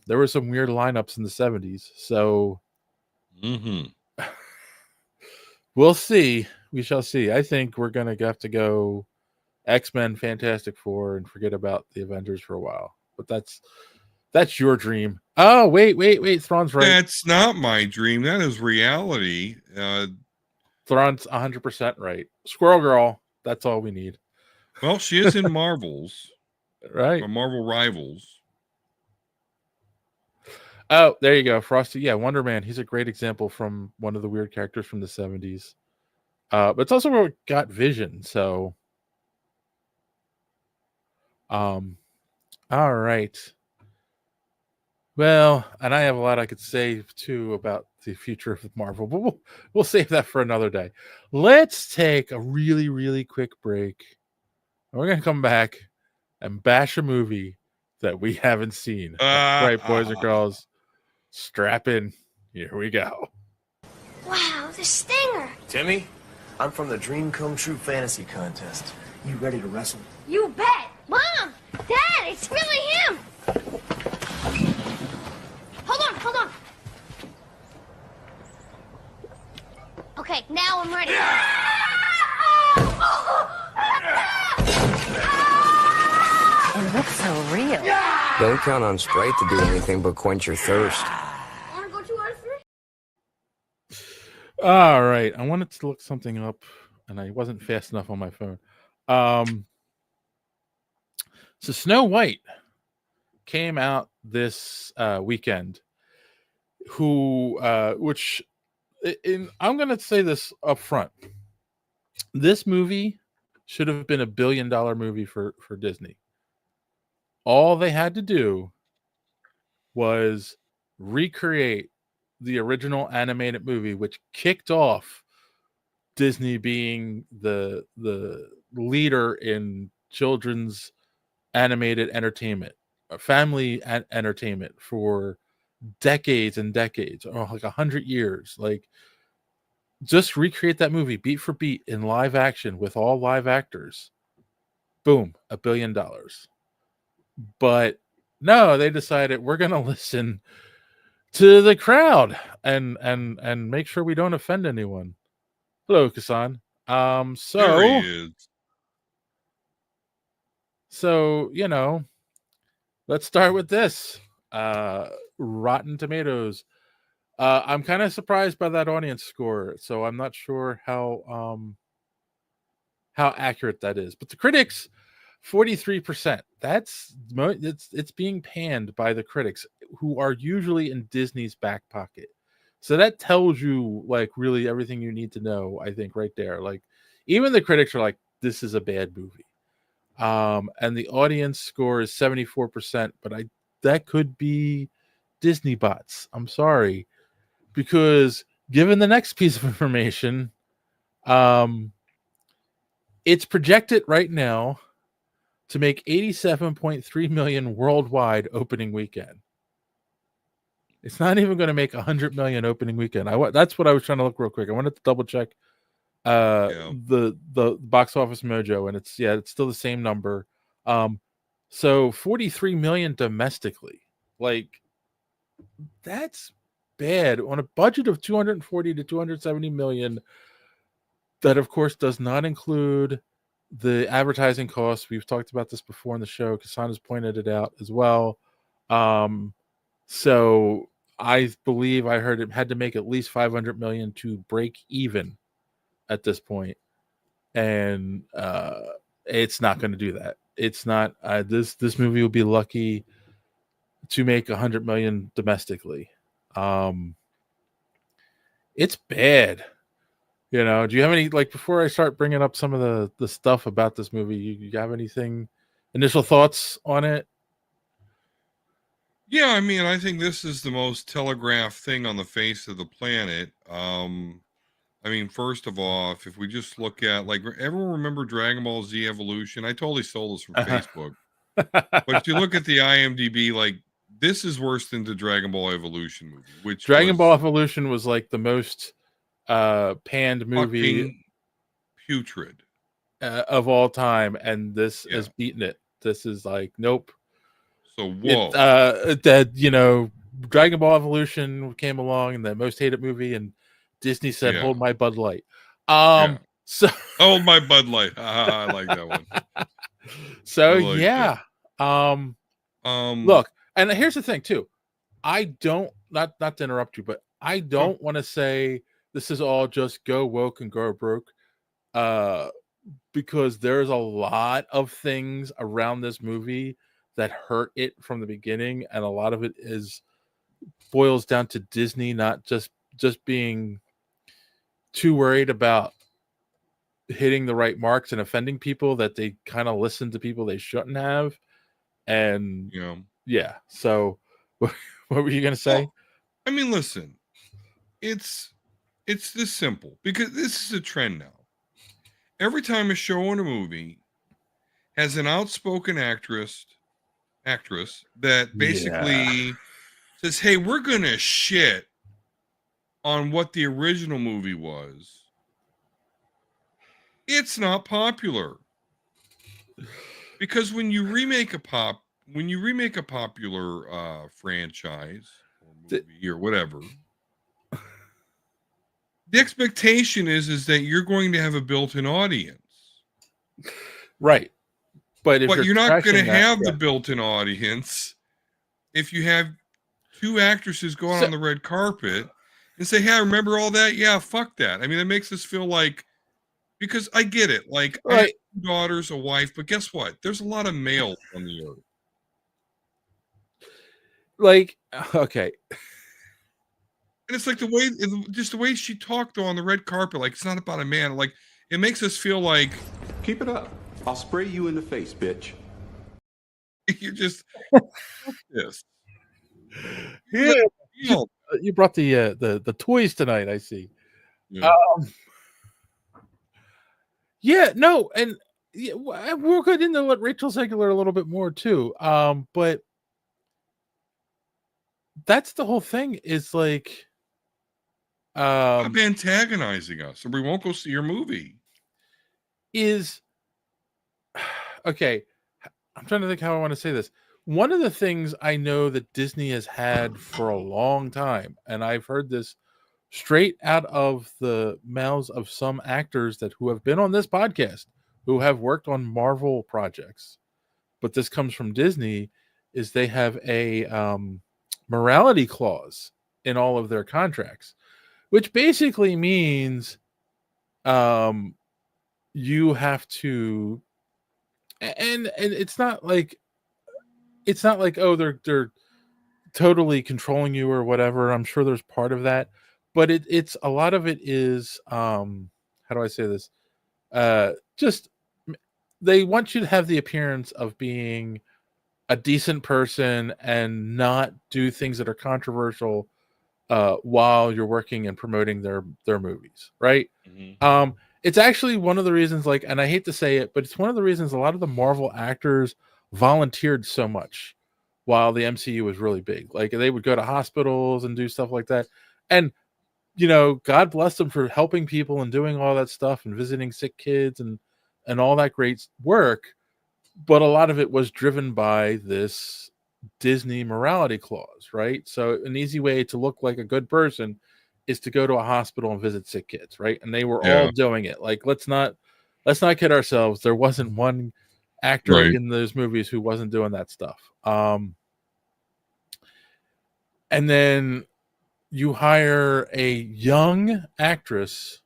There were some weird lineups in the 70s, so we'll see. We shall see. I think we're gonna have to go X-Men, Fantastic Four, and forget about the Avengers for a while. But that's your dream. Oh, wait. Thrawn's right. That's not my dream. That is reality. Thrawn's 100% right. Squirrel Girl. That's all we need. Well, she is in Marvels. Right. Or Marvel Rivals. Oh, there you go. Frosty. Yeah, Wonder Man. He's a great example from one of the weird characters from the 70s. But it's also where we got Vision. So, all right. Well, and I have a lot I could say too about the future of Marvel, but we'll save that for another day. Let's take a really, really quick break. We're gonna come back and bash a movie that we haven't seen. That's right, boys and girls. Strap in. Here we go. Wow, the stinger! Timmy, I'm from the Dream Come True Fantasy Contest. You ready to wrestle? You bet! Mom! Dad, it's really him! Hold on! Okay, now I'm ready. It looks so real. Don't count on Sprite to do anything but quench your thirst. Wanna go 2 out of 3? All right. I wanted to look something up and I wasn't fast enough on my phone. So Snow White came out this weekend. I'm going to say this up front. This movie should have been $1 billion movie for Disney. All they had to do was recreate the original animated movie, which kicked off Disney being the leader in children's animated entertainment, family entertainment for decades and decades, or like 100 years. Like, just recreate that movie beat for beat in live action with all live actors. Boom, $1 billion. But no, they decided we're going to listen to the crowd and make sure we don't offend anyone. Hello, Kasan. There he is. So, let's start with this. Rotten Tomatoes. I'm kind of surprised by that audience score, so I'm not sure how accurate that is. But the critics, 43%. It's being panned by the critics, who are usually in Disney's back pocket. So that tells you like really everything you need to know, I think, right there. Like, even the critics are like, this is a bad movie. And the audience score is 74%, but that could be Disney bots. I'm sorry, because given the next piece of information, it's projected right now to make 87.3 million worldwide opening weekend. It's not even going to make 100 million opening weekend. That's what I was trying to look real quick. I wanted to double check the box office mojo, and it's still the same number. So 43 million domestically. Like, that's bad on a budget of 240 to 270 million. That, of course, does not include the advertising costs. We've talked about this before in the show. Kasana's pointed it out as well. So I believe I heard it had to make at least 500 million to break even at this point. And it's not going to do that. It's not. This movie will be lucky to make 100 million domestically. It's bad. Do you have any, like, before I start bringing up some of the stuff about this movie, you have anything, initial thoughts on it? Yeah, I mean, I think this is the most telegraphed thing on the face of the planet. I mean, first of all, if we just look at, like, everyone remember Dragon Ball Z Evolution? I totally stole this from Facebook. But if you look at the IMDb, like, this is worse than the Dragon Ball Evolution movie, which Dragon Ball Evolution was like the most panned movie putrid of all time, and this has beaten it. This is like, nope. So whoa. That Dragon Ball Evolution came along in the most hated movie, and Disney said, "Hold my Bud Light." So hold my Bud Light. I like that one. So look, and here's the thing too. I don't not to interrupt you, but I don't want to say this is all just go woke and go broke, because there's a lot of things around this movie that hurt it from the beginning, and a lot of it boils down to Disney not just being too worried about hitting the right marks and offending people, that they kind of listen to people they shouldn't have. And so what were you gonna say? Well, I mean, listen, it's this simple, because this is a trend now. Every time a show or a movie has an outspoken actress that basically says, hey, we're gonna shit on what the original movie was, it's not popular. Because when you remake a popular franchise or movie or whatever, the expectation is that you're going to have a built-in audience, right? But you're not going to have the built-in audience if you have two actresses go out on the red carpet and say, "Hey, remember all that?" Yeah, fuck that. I mean, it makes us feel like, because I get it. Like, I have 2 daughters, a wife, but guess what? There's a lot of males on the earth. Like, okay. And it's like the way she talked though on the red carpet, like, it's not about a man. Like, it makes us feel like, keep it up. I'll spray you in the face, bitch. You're just this. Yeah. You brought the toys tonight, I see. Yeah. No, and we'll get into let Rachel Zegler a little bit more too. But that's the whole thing, is like, stop antagonizing us, or we won't go see your movie. Okay, I'm trying to think how I want to say this. One of the things I know that Disney has had for a long time, and I've heard this straight out of the mouths of some actors who have been on this podcast, who have worked on Marvel projects, but this comes from Disney, is they have a morality clause in all of their contracts, which basically means you have to, and it's not like oh, they're totally controlling you or whatever. I'm sure there's part of that, but it's a lot of it is how do I say this? Just they want you to have the appearance of being a decent person and not do things that are controversial while you're working and promoting their movies, right? Mm-hmm. It's actually one of the reasons, like, and I hate to say it, but it's one of the reasons a lot of the Marvel actors volunteered so much while the MCU was really big. Like, they would go to hospitals and do stuff like that. And, God bless them for helping people and doing all that stuff and visiting sick kids and all that great work. But a lot of it was driven by this Disney morality clause, right? So an easy way to look like a good person is to go to a hospital and visit sick kids, right? And they were all doing it. Like, let's not kid ourselves. There wasn't one actor in those movies who wasn't doing that stuff. And then you hire a young actress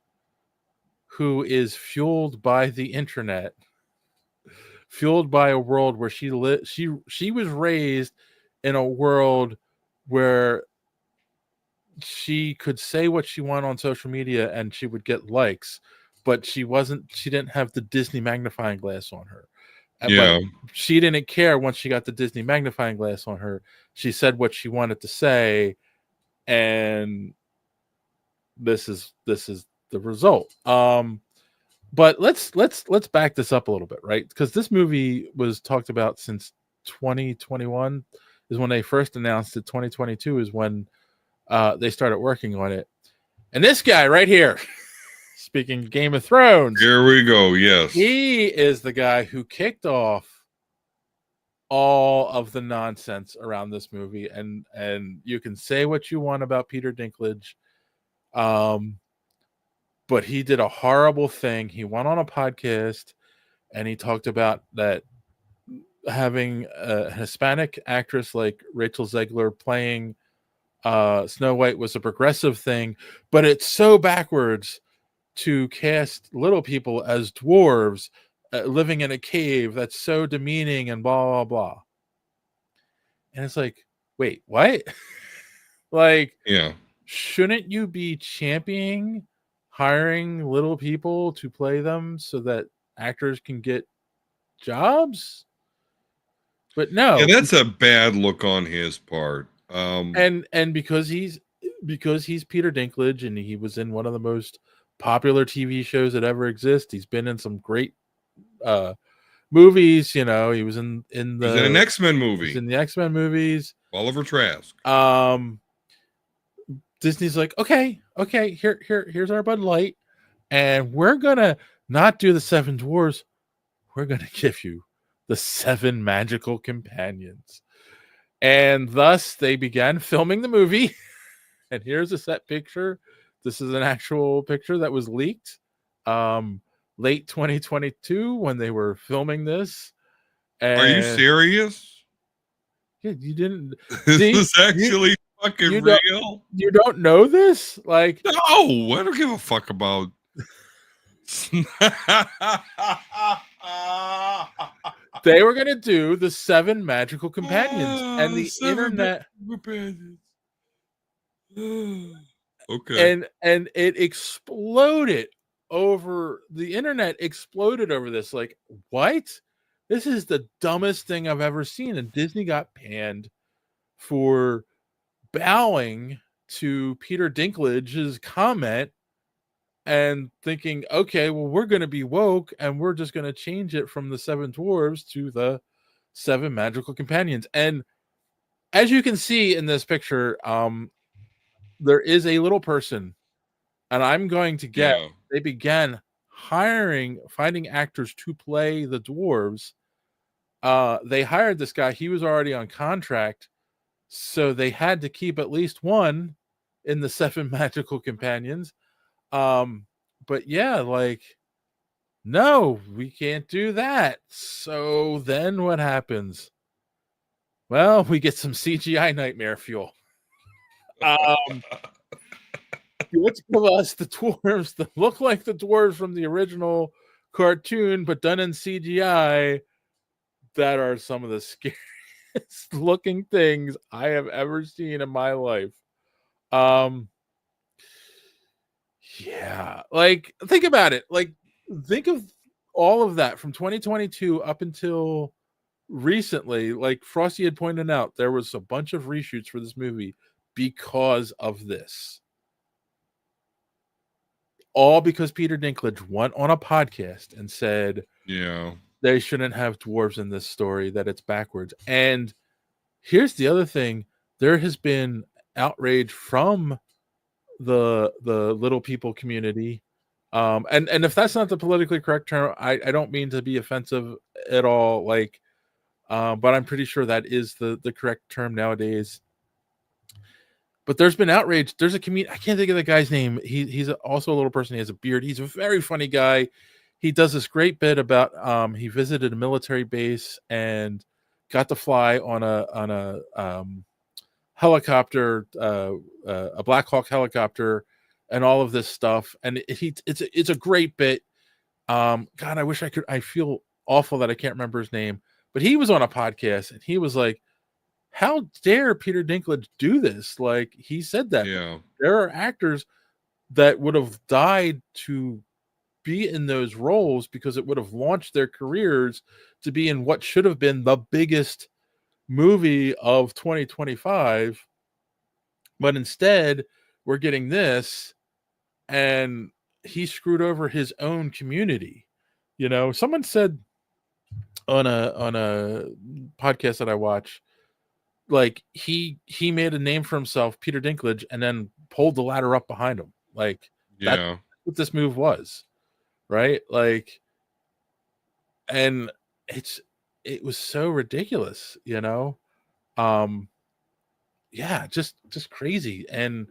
who is fueled by the internet, fueled by a world where she was raised in a world where she could say what she wanted on social media and she would get likes, but she didn't have the Disney magnifying glass on her. But she didn't care once she got the Disney magnifying glass on her. She said what she wanted to say, and this is the result. But let's back this up a little bit, right? Because this movie was talked about since 2021 is when they first announced it. 2022 is when they started working on it. And this guy right here, speaking Game of Thrones, here we go. Yes, he is the guy who kicked off all of the nonsense around this movie. And you can say what you want about Peter Dinklage, but he did a horrible thing. He went on a podcast and he talked about that having a Hispanic actress like Rachel Zegler playing Snow White was a progressive thing, but it's so backwards to cast little people as dwarves living in a cave. That's so demeaning and blah, blah, blah. And it's like, wait, what? Like, shouldn't you be championing hiring little people to play them so that actors can get jobs? But no, that's a bad look on his part. And because he's Peter Dinklage and he was in one of the most popular TV shows that ever exist. He's been in some great movies. You know, he was in an X-Men movie. He's in the X-Men movies. Oliver Trask. Disney's like, okay, here's our Bud Light, and we're gonna not do the 7 dwarves. We're gonna give you the 7 magical companions. And thus they began filming the movie. And here's a set picture. This is an actual picture that was leaked late 2022 when they were filming this. And are you serious? Yeah, you didn't. This is actually fucking real. You don't know this? Like, no, I don't give a fuck about. They were gonna do the 7 magical companions, and the internet. Okay. And it exploded over the internet. Exploded over this. Like, what? This is the dumbest thing I've ever seen. And Disney got panned for bowing to Peter Dinklage's comment and thinking, okay, well, we're going to be woke and we're just going to change it from the 7 dwarves to the 7 magical companions. And as you can see in this picture, there is a little person, and I'm going to guess they began finding actors to play the dwarves. They hired this guy. He was already on contract, so they had to keep at least one in the 7 magical companions. But yeah, like, no, we can't do that. So then what happens? Well, we get some CGI nightmare fuel. Let's give us the dwarves that look like the dwarves from the original cartoon, but done in CGI, that are some of the scariest looking things I have ever seen in my life. Yeah, like, think about it. Like, think of all of that from 2022 up until recently. Like Frosty had pointed out, there was a bunch of reshoots for this movie because of this. All because Peter Dinklage went on a podcast and said, they shouldn't have dwarves in this story, that it's backwards. And here's the other thing. There has been outrage from the little people community. And if that's not the politically correct term, I don't mean to be offensive at all. Like, but I'm pretty sure that is the correct term nowadays. But there's been outrage. There's a comedian. I can't think of the guy's name. He's also a little person. He has a beard. He's a very funny guy. He does this great bit about he visited a military base and got to fly on a helicopter, a Black Hawk helicopter, and all of this stuff. And it's a great bit. God, I wish I could. I feel awful that I can't remember his name. But he was on a podcast and he was like, how dare Peter Dinklage do this? Like, he said that. Yeah. There are actors that would have died to be in those roles because it would have launched their careers to be in what should have been the biggest movie of 2025. But instead, we're getting this, and he screwed over his own community. You know, someone said on a podcast that I watch, like he made a name for himself, Peter Dinklage, and then pulled the ladder up behind him. Like, that's what this move was, right? Like, and it was so ridiculous, you know. Yeah, just crazy. And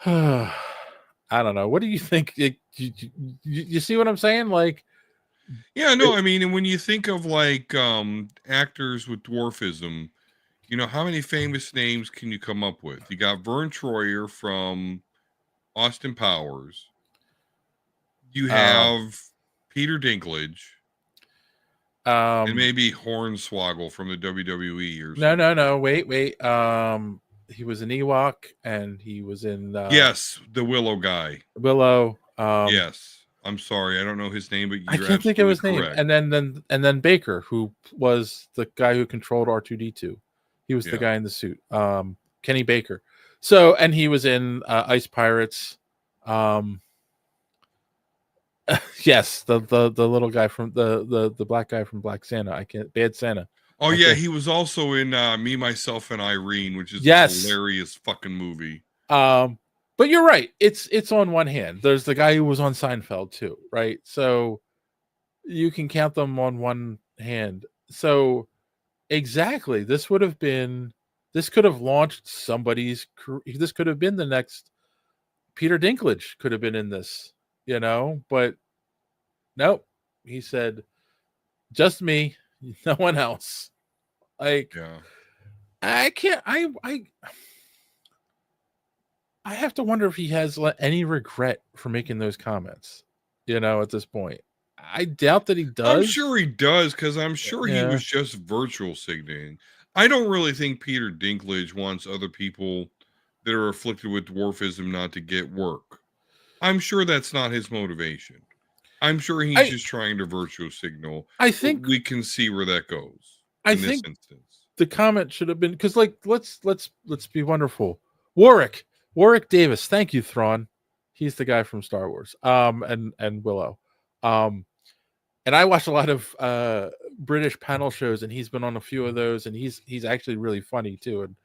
I don't know. What do you think? You see what I'm saying? Like, yeah, no, I mean, and when you think of like actors with dwarfism, you know, how many famous names can you come up with? You got Vern Troyer from Austin Powers. You have Peter Dinklage. And maybe Hornswoggle from the WWE or something. No. Wait. He was an Ewok, and he was in yes, the Willow guy. Willow. Yes. I'm sorry, I don't know his name, but I can't think of his correct. name. And then Baker, who was the guy who controlled R2D2. He was the guy in the suit. Kenny Baker. So, and he was in Ice Pirates. Yes, the little guy from the black guy from Black Santa. Bad Santa. Oh yeah, he was also in Me, Myself, and Irene, which is a hilarious fucking movie. But you're right. It's on one hand. There's the guy who was on Seinfeld too, right? So you can count them on one hand. So exactly, this could have launched somebody's career. This could have been the next Peter Dinklage could have been in this, you know, but nope. He said, just me, no one else. Like, I can't, I have to wonder if he has any regret for making those comments, you know, at this point. I doubt that he does. I'm sure he does, because I'm sure he was just virtual signaling. I don't really think Peter Dinklage wants other people that are afflicted with dwarfism not to get work. I'm sure that's not his motivation. I'm sure he's just trying to virtual signal. I think we can see where that goes. I think the comment should have been, because like let's be wonderful. Warwick Davis, thank you, Thrawn. He's the guy from Star Wars. And Willow. And I watch a lot of British panel shows, and he's been on a few of those, and he's actually really funny too,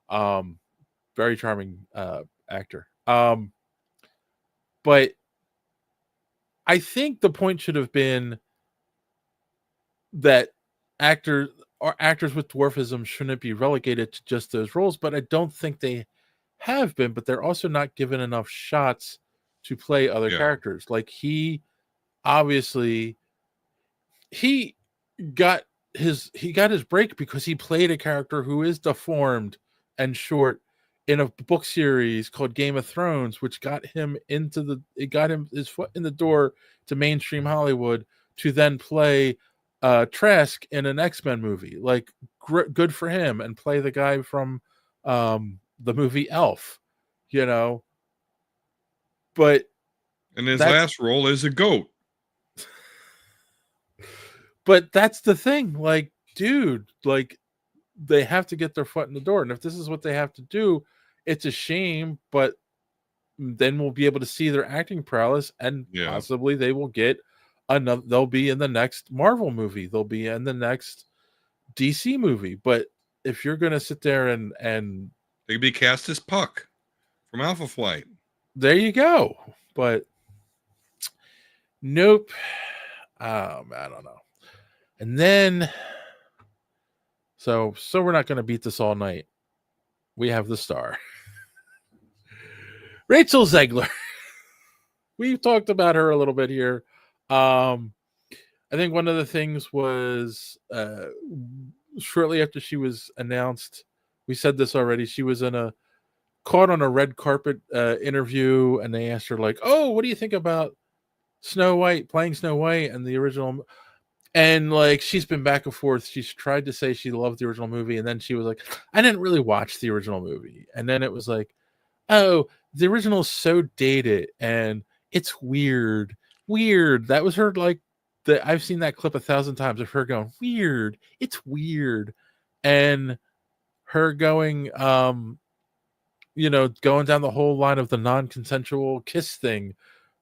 and very charming actor. But I think the point should have been that actors with dwarfism shouldn't be relegated to just those roles, but I don't think they have been. But they're also not given enough shots to play other characters. Like, he obviously he got his break because he played a character who is deformed and short in a book series called Game of Thrones, which got him his foot in the door to mainstream Hollywood, to then play Trask in an X-Men movie. Like, good for him, and play the guy from the movie Elf, you know. But and his last role is a goat. But that's the thing, like, dude, like, they have to get their foot in the door, and if this is what they have to do, it's a shame. But then we'll be able to see their acting prowess, and possibly they will get another. They'll be in the next Marvel movie. They'll be in the next DC movie. But if you're going to sit there and they'd be cast as Puck from Alpha Flight. There you go. But nope. I don't know. And then So we're not going to beat this all night. We have the star. Rachel Zegler. We've talked about her a little bit here. I think one of the things was shortly after she was announced, we said this already, she was caught on a red carpet interview, and they asked her like, "Oh, what do you think about Snow White, playing Snow White and the original?" And like, she's been back and forth. She's tried to say she loved the original movie, and then she was like, "I didn't really watch the original movie." And then it was like, "Oh, the original is so dated and it's weird." That was her like, I've seen that clip 1,000 times of her going, "Weird. It's weird." And her going, going down the whole line of the non-consensual kiss thing,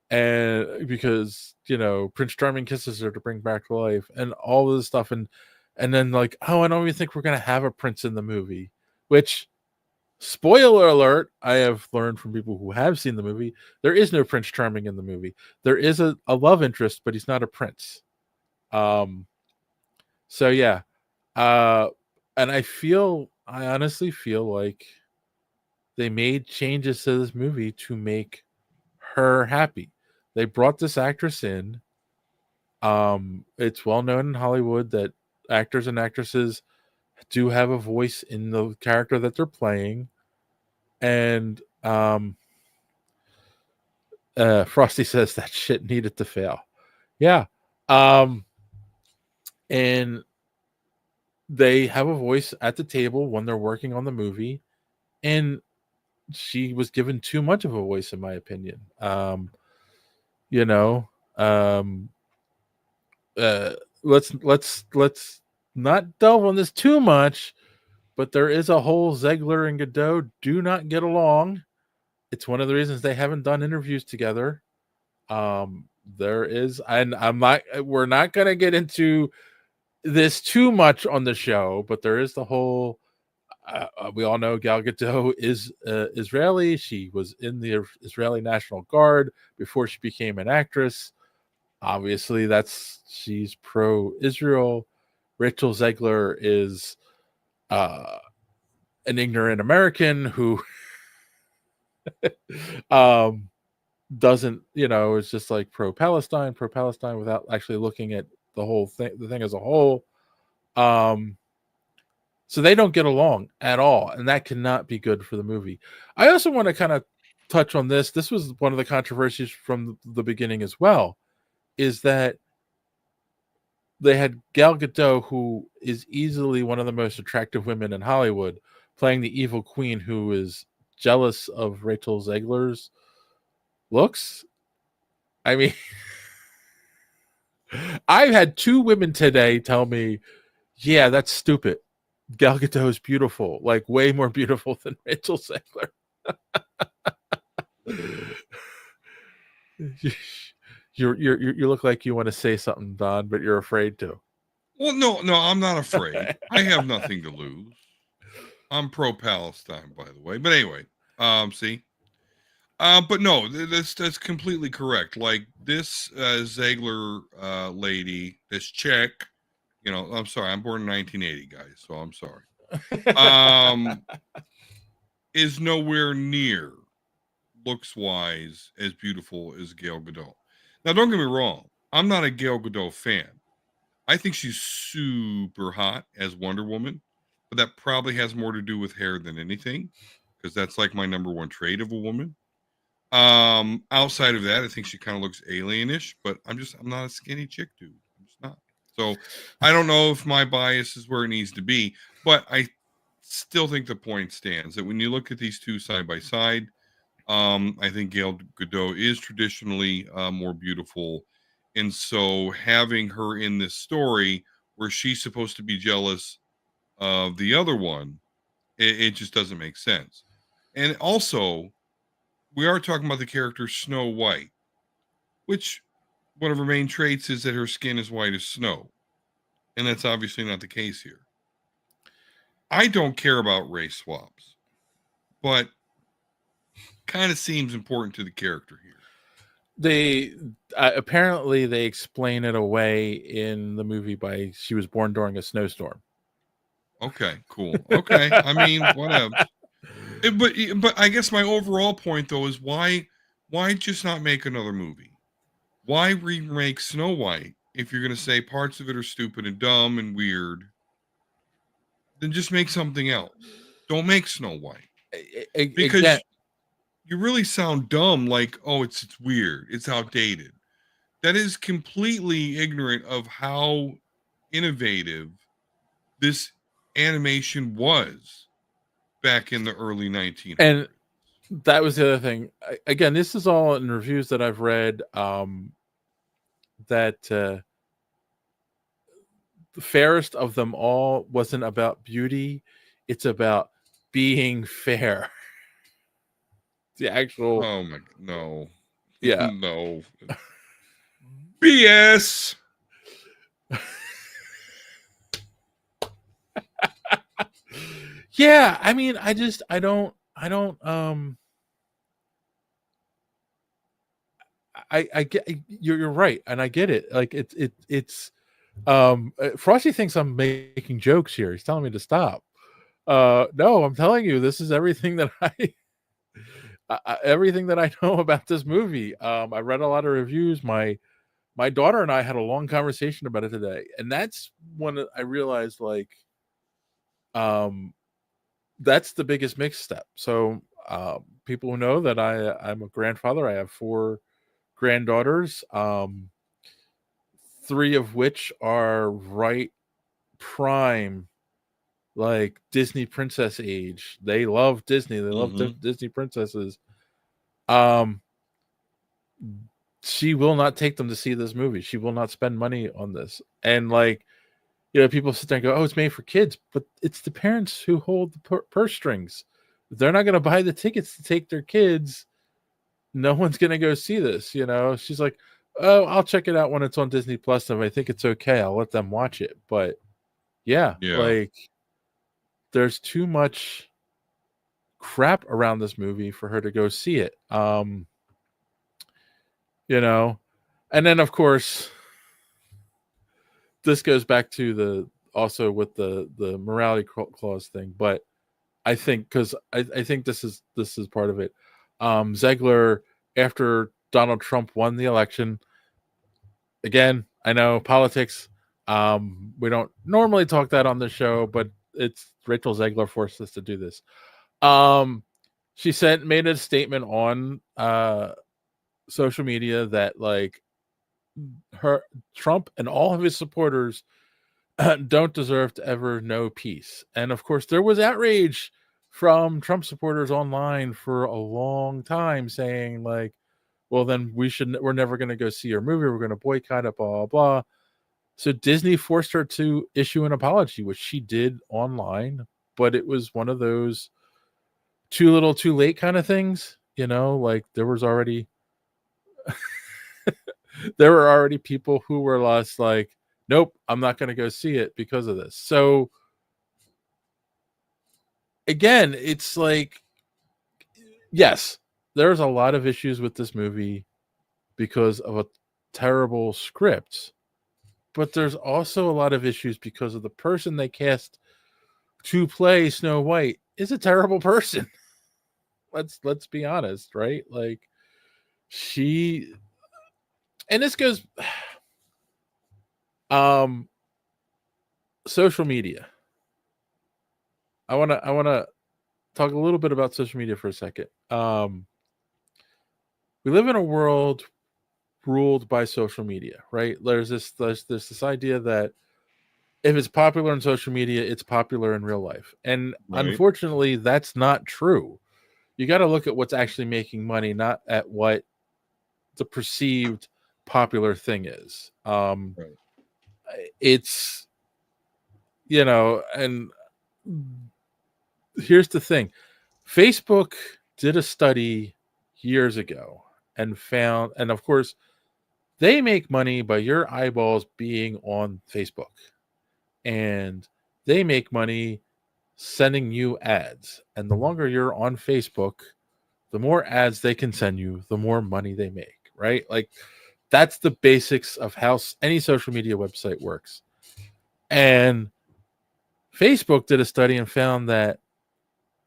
and because Prince Charming kisses her to bring back to life, and all of this stuff, and then like, "Oh, I don't even think we're gonna have a prince in the movie," which, spoiler alert, I have learned from people who have seen the movie, there is no Prince Charming in the movie. There is a love interest, but he's not a prince. So yeah, and I honestly feel like they made changes to this movie to make her happy. They brought this actress in. It's well known in Hollywood that actors and actresses do have a voice in the character that they're playing. And Frosty says that shit needed to fail. Yeah. And they have a voice at the table when they're working on the movie, and she was given too much of a voice, in my opinion. Let's not delve on this too much, but there is a whole Zegler and Godot do not get along. It's one of the reasons they haven't done interviews together. There is, and we're not going to get into this too much on the show, but there is the whole, we all know Gal Gadot is Israeli. She was in the Israeli National Guard before she became an actress. Obviously, she's pro-Israel. Rachel Zegler is an ignorant American who doesn't, is just like pro-Palestine without actually looking at the thing as a whole. So they don't get along at all, and that cannot be good for the movie. I also want to kind of touch on this. This was one of the controversies from the beginning as well, is that they had Gal Gadot, who is easily one of the most attractive women in Hollywood, playing the evil queen who is jealous of Rachel Zegler's looks. I mean, I've had 2 women today tell me, "Yeah, that's stupid. Gal Gadot is beautiful, like way more beautiful than Rachel Zegler." You look like you want to say something, Don, but you're afraid to. Well, no, I'm not afraid. I have nothing to lose. I'm pro-Palestine, by the way. But anyway, see. But no, that's completely correct. Like this Zegler lady, this chick, I'm sorry, I'm born in 1980, guys, so I'm sorry. Is nowhere near looks wise as beautiful as Gal Gadot. Now, don't get me wrong, I'm not a Gal Gadot fan. I think she's super hot as Wonder Woman, but that probably has more to do with hair than anything, because that's like my number one trait of a woman. Outside of that, I think she kind of looks alienish, but I'm not a skinny chick dude. I'm just not. So I don't know if my bias is where it needs to be, but I still think the point stands that when you look at these two side by side, I think Gal Gadot is traditionally more beautiful. And so having her in this story where she's supposed to be jealous of the other one, it just doesn't make sense. And also, we are talking about the character Snow White, which one of her main traits is that her skin is white as snow. And that's obviously not the case here. I don't care about race swaps, but kind of seems important to the character here. They apparently they explain it away in the movie by she was born during a snowstorm. Okay, cool. Okay, I mean, whatever. But I guess my overall point though is why just not make another movie? Why remake Snow White if you're gonna say parts of it are stupid and dumb and weird? Then just make something else. Don't make Snow White because Again, you really sound dumb. Like, oh, it's weird, it's outdated. That is completely ignorant of how innovative this animation was back in the early 1900s. and that was the other thing. Again, this is all in reviews that I've read. That the fairest of them all wasn't about beauty; it's about being fair. The actual, Oh my no, yeah, no, BS. yeah. I mean, I don't. I get you're right, and I get it. Like it's Frosty thinks I'm making jokes here. He's telling me to stop. No, I'm telling you, this is everything that everything that I know about this movie. I read a lot of reviews. My daughter and I had a long conversation about it today, and that's when I realized like that's the biggest mixed step. So people who know that I'm a grandfather. I have 4 granddaughters, 3 of which are right prime, like Disney princess age. They love Disney. They love Disney princesses. She will not take them to see this movie. She will not spend money on this. And like, people sit there and go, "Oh, it's made for kids," but it's the parents who hold the purse strings. They're not going to buy the tickets to take their kids. No one's going to go see this. She's like, "Oh, I'll check it out when it's on Disney Plus. If I think it's okay, I'll let them watch it." But yeah, like there's too much crap around this movie for her to go see it. And then of course this goes back to the morality clause thing, but I think because I think this is part of it. Zegler, after Donald Trump won the election, again, I know politics. We don't normally talk that on the show, but it's Rachel Zegler forced us to do this. She made a statement on social media that like Trump and all of his supporters don't deserve to ever know peace. And of course, there was outrage from Trump supporters online for a long time saying like, well, then we're never going to go see your movie. We're going to boycott it, blah, blah, blah. So Disney forced her to issue an apology, which she did online, but it was one of those too little, too late kind of things. Like there was already, there were already people who were lost like, nope, I'm not going to go see it because of this. So again, it's like, yes, there's a lot of issues with this movie because of a terrible script, but there's also a lot of issues because of the person they cast to play Snow White is a terrible person. Let's be honest, right? Like and this goes social media. I want to talk a little bit about social media for a second. We live in a world ruled by social media, right? There's this idea that if it's popular on social media, it's popular in real life. And unfortunately, that's not true. You got to look at what's actually making money, not at what the perceived popular thing is. It's, and here's the thing. Facebook did a study years ago and found, and of course, they make money by your eyeballs being on Facebook. And they make money sending you ads. And the longer you're on Facebook, the more ads they can send you, the more money they make, right? Like that's the basics of how any social media website works. And Facebook did a study and found that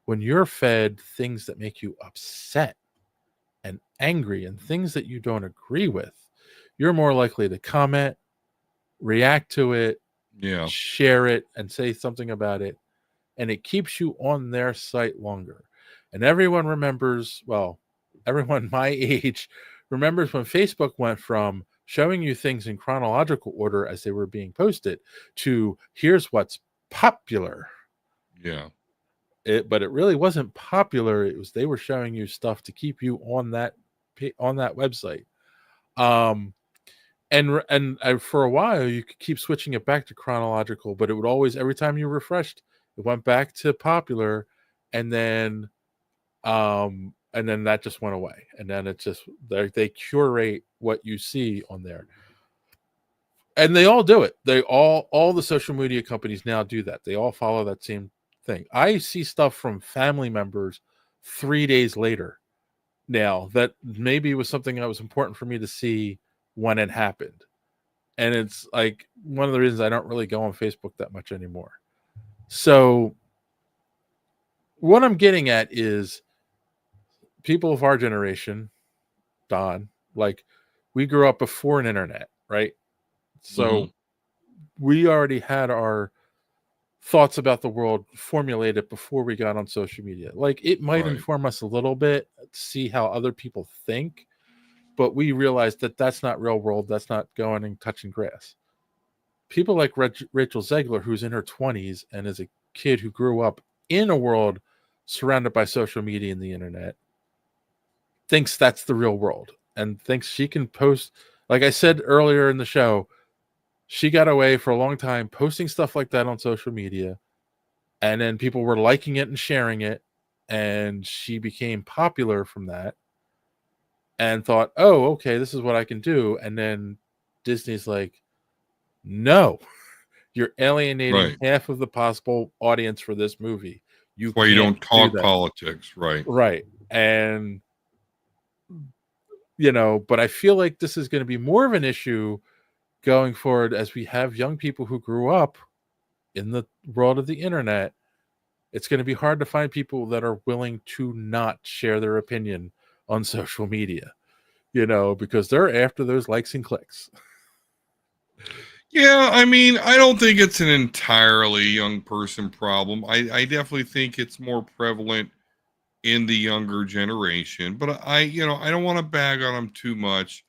when you're fed things that make you upset and angry and things that you don't agree with, you're more likely to comment, react to it, Yeah. share it, and say something about it. And it keeps you on their site longer. And everyone remembers, well, everyone my age remembers when Facebook went from showing you things in chronological order as they were being posted to here's what's popular. Yeah. But it really wasn't popular. It was they were showing you stuff to keep you on that website. And for a while you could keep switching it back to chronological, but it would always, every time you refreshed, it went back to popular, and then that just went away. And then it's just they curate what you see on there. And they all do it. They all the social media companies now do that. They all follow that same thing. I see stuff from family members 3 days later now that maybe was something that was important for me to see when it happened. And it's like one of the reasons I don't really go on Facebook that much anymore. So what I'm getting at is people of our generation, Don, like we grew up before an internet, right? So we already had our thoughts about the world formulated before we got on social media. Like it might inform us a little bit to see how other people think, but we realized that that's not real world. That's not going and touching grass. People like Rachel Zegler, who's in her 20s and is a kid who grew up in a world surrounded by social media and the internet, thinks that's the real world and thinks she can post. Like I said earlier in the show, she got away for a long time posting stuff like that on social media, and then people were liking it and sharing it, and she became popular from that and thought, oh, okay, this is what I can do. And then Disney's like, no, you're alienating half of the possible audience for this movie. You don't talk politics, right? Right. And but I feel like this is going to be more of an issue going forward as we have young people who grew up in the world of the internet. It's going to be hard to find people that are willing to not share their opinion on social media, because they're after those likes and clicks. Yeah, I mean, I don't think it's an entirely young person problem. I definitely think it's more prevalent in the younger generation, but I don't want to bag on them too much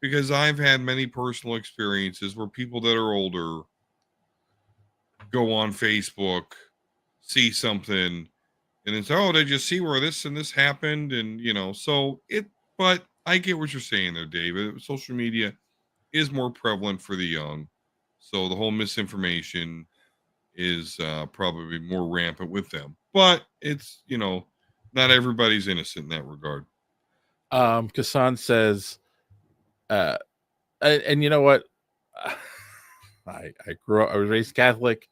because I've had many personal experiences where people that are older go on Facebook, see something, and it's, oh, did you see where this and this happened? And but I get what you're saying there, David. Social media is more prevalent for the young, so the whole misinformation is probably more rampant with them. But it's not everybody's innocent in that regard. Kassan says, and you know what? I grew up, I was raised Catholic,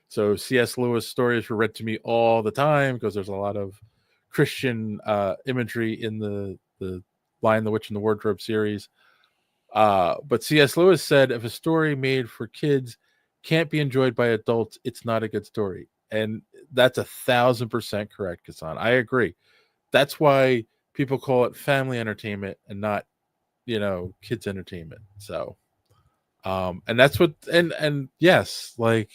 so C.S. Lewis stories were read to me all the time because there's a lot of Christian imagery in the Lion, the Witch, and the Wardrobe series. But C.S. Lewis said, if a story made for kids can't be enjoyed by adults, it's not a good story. And that's 1,000% correct, Kassan. I agree. That's why people call it family entertainment and not, kids entertainment. So, and that's what, and yes, like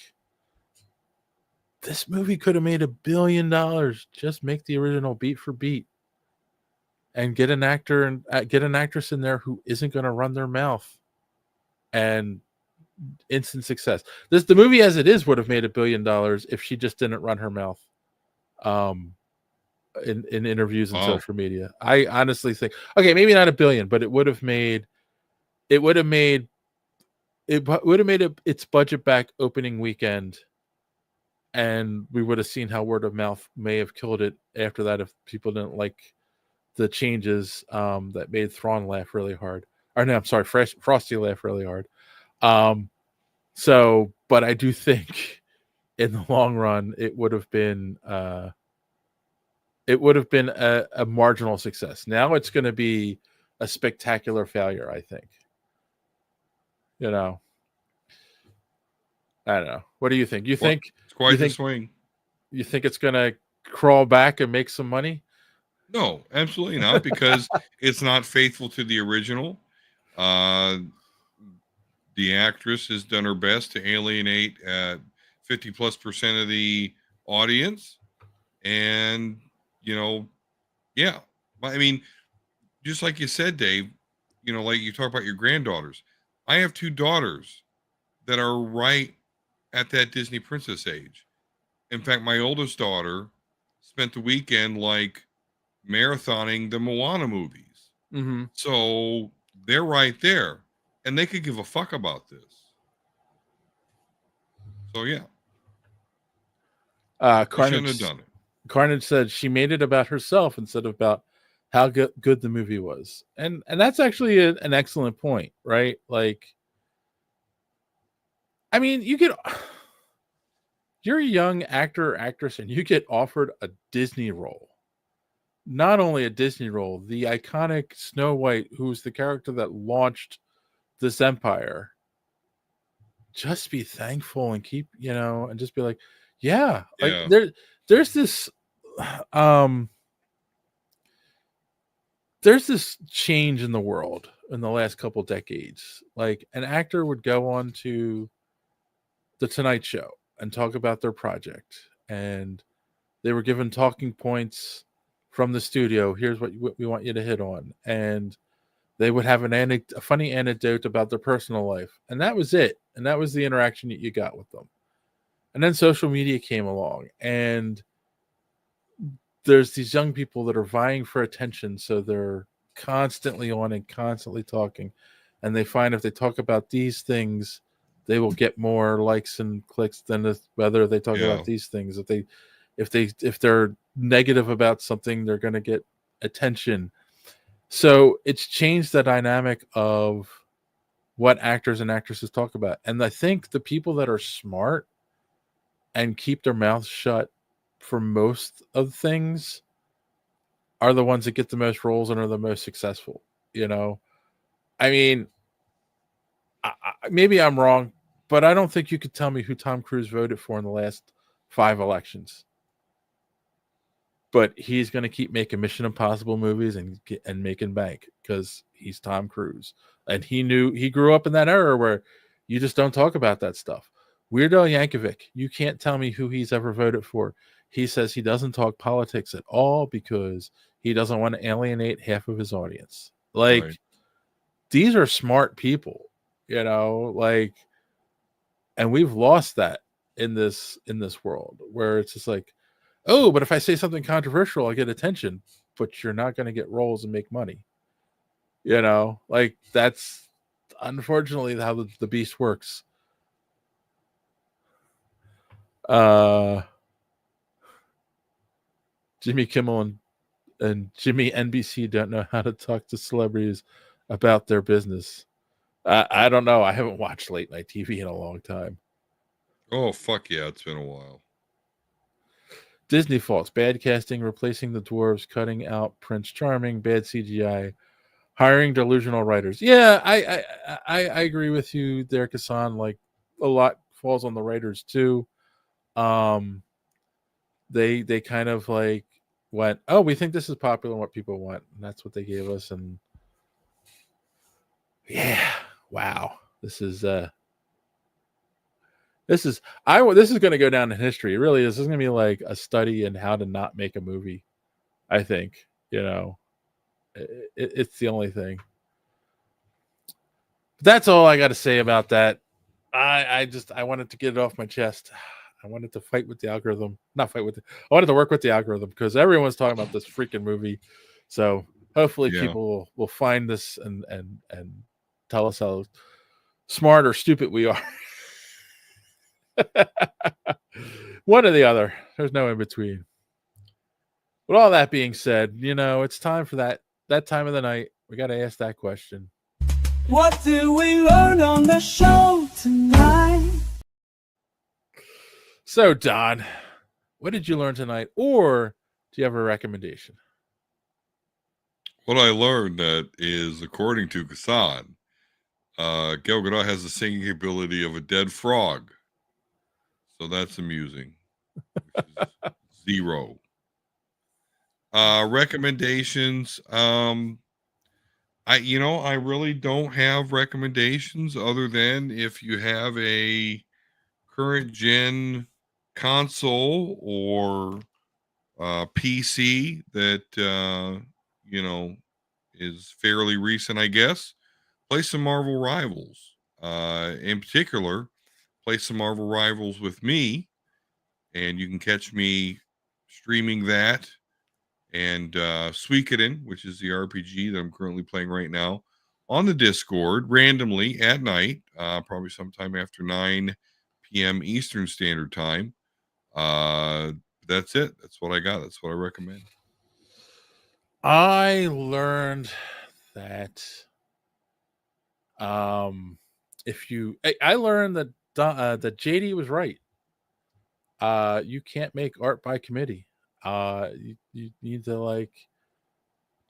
this movie could have made $1 billion. Just make the original beat for beat and get an actor and get an actress in there who isn't going to run their mouth, and instant success. The movie as it is would have made $1 billion if she just didn't run her mouth in interviews and social media. I honestly think, okay, maybe not $1 billion, but it would have made its budget back opening weekend, and we would have seen how word of mouth may have killed it after that if people didn't like the changes that made Thrawn laugh really hard. Or no, I'm sorry, Frosty laugh really hard. So, but I do think in the long run, it would have been a marginal success. Now it's going to be a spectacular failure, I think. I don't know. What do you think? You think quite the swing. You think it's gonna crawl back and make some money? No, absolutely not, because it's not faithful to the original. The actress has done her best to alienate 50+% of the audience. And, yeah. I mean, just like you said, Dave, like you talk about your granddaughters. I have 2 daughters that are right at that Disney princess age. In fact, my oldest daughter spent the weekend marathoning the Moana movies. Mm-hmm. So they're right there, and they could give a fuck about this. So yeah, shouldn't have done it. Carnage said she made it about herself instead of about how good the movie was, and that's actually an excellent point, right? Like, I mean, you're a young actor or actress, and you get offered a Disney role. Not only a Disney role, the iconic Snow White, who's the character that launched this empire. Just be thankful and keep, and just be like, yeah. Like there's this there's this change in the world in the last couple decades. Like, an actor would go on to the Tonight Show and talk about their project, and they were given talking points from the studio. Here's what we want you to hit on, and they would have a funny anecdote about their personal life, and that was it. And that was the interaction that you got with them. And then social media came along, and there's these young people that are vying for attention, so they're constantly on and constantly talking, and they find if they talk about these things, they will get more likes and clicks than whether they talk about these things. If they're negative about something, they're going to get attention. So it's changed the dynamic of what actors and actresses talk about. And I think the people that are smart and keep their mouths shut for most of things are the ones that get the most roles and are the most successful. I mean, maybe I'm wrong, but I don't think you could tell me who Tom Cruise voted for in the last 5 elections. But he's going to keep making Mission Impossible movies and making bank because he's Tom Cruise. And he grew up in that era where you just don't talk about that stuff. Weird Al Yankovic, you can't tell me who he's ever voted for. He says he doesn't talk politics at all because he doesn't want to alienate half of his audience. These are smart people, and we've lost that in this world where it's just like, oh, but if I say something controversial, I'll get attention, but you're not going to get roles and make money. That's unfortunately how the beast works. Jimmy Kimmel and Jimmy NBC don't know how to talk to celebrities about their business. I don't know. I haven't watched late night TV in a long time. Oh, fuck yeah. It's been a while. Disney faults: bad casting, replacing the dwarves, cutting out Prince Charming, bad CGI, hiring delusional writers. Yeah, I agree with you there, Kassan. Like, a lot falls on the writers too. They kind of went, oh, we think this is popular and what people want, and that's what they gave us. And yeah, wow, this is going to go down in history. It really is. This is going to be like a study in how to not make a movie. I think, it's the only thing. But that's all I got to say about that. I wanted to get it off my chest. I wanted to fight with the algorithm. I wanted to work with the algorithm because everyone's talking about this freaking movie. So hopefully people will find this and tell us how smart or stupid we are. One or the other. There's no in between. With all that being said, it's time for that time of the night. We got to ask that question. What did we learn on the show tonight? So, Don, what did you learn tonight? Or do you have a recommendation? What I learned is, according to Kassan, Gal Gadot has the singing ability of a dead frog. So that's amusing. Which is 0. Recommendations. I really don't have recommendations other than if you have a current gen console or PC that is fairly recent, I guess. Play some Marvel Rivals. In particular, play some Marvel Rivals with me, and you can catch me streaming that and Suikoden, which is the RPG that I'm currently playing right now, on the Discord randomly at night, probably sometime after 9 p.m. Eastern Standard Time. That's it. That's what I got. That's what I recommend. I learned that I learned that that JD was right. You can't make art by committee. You need to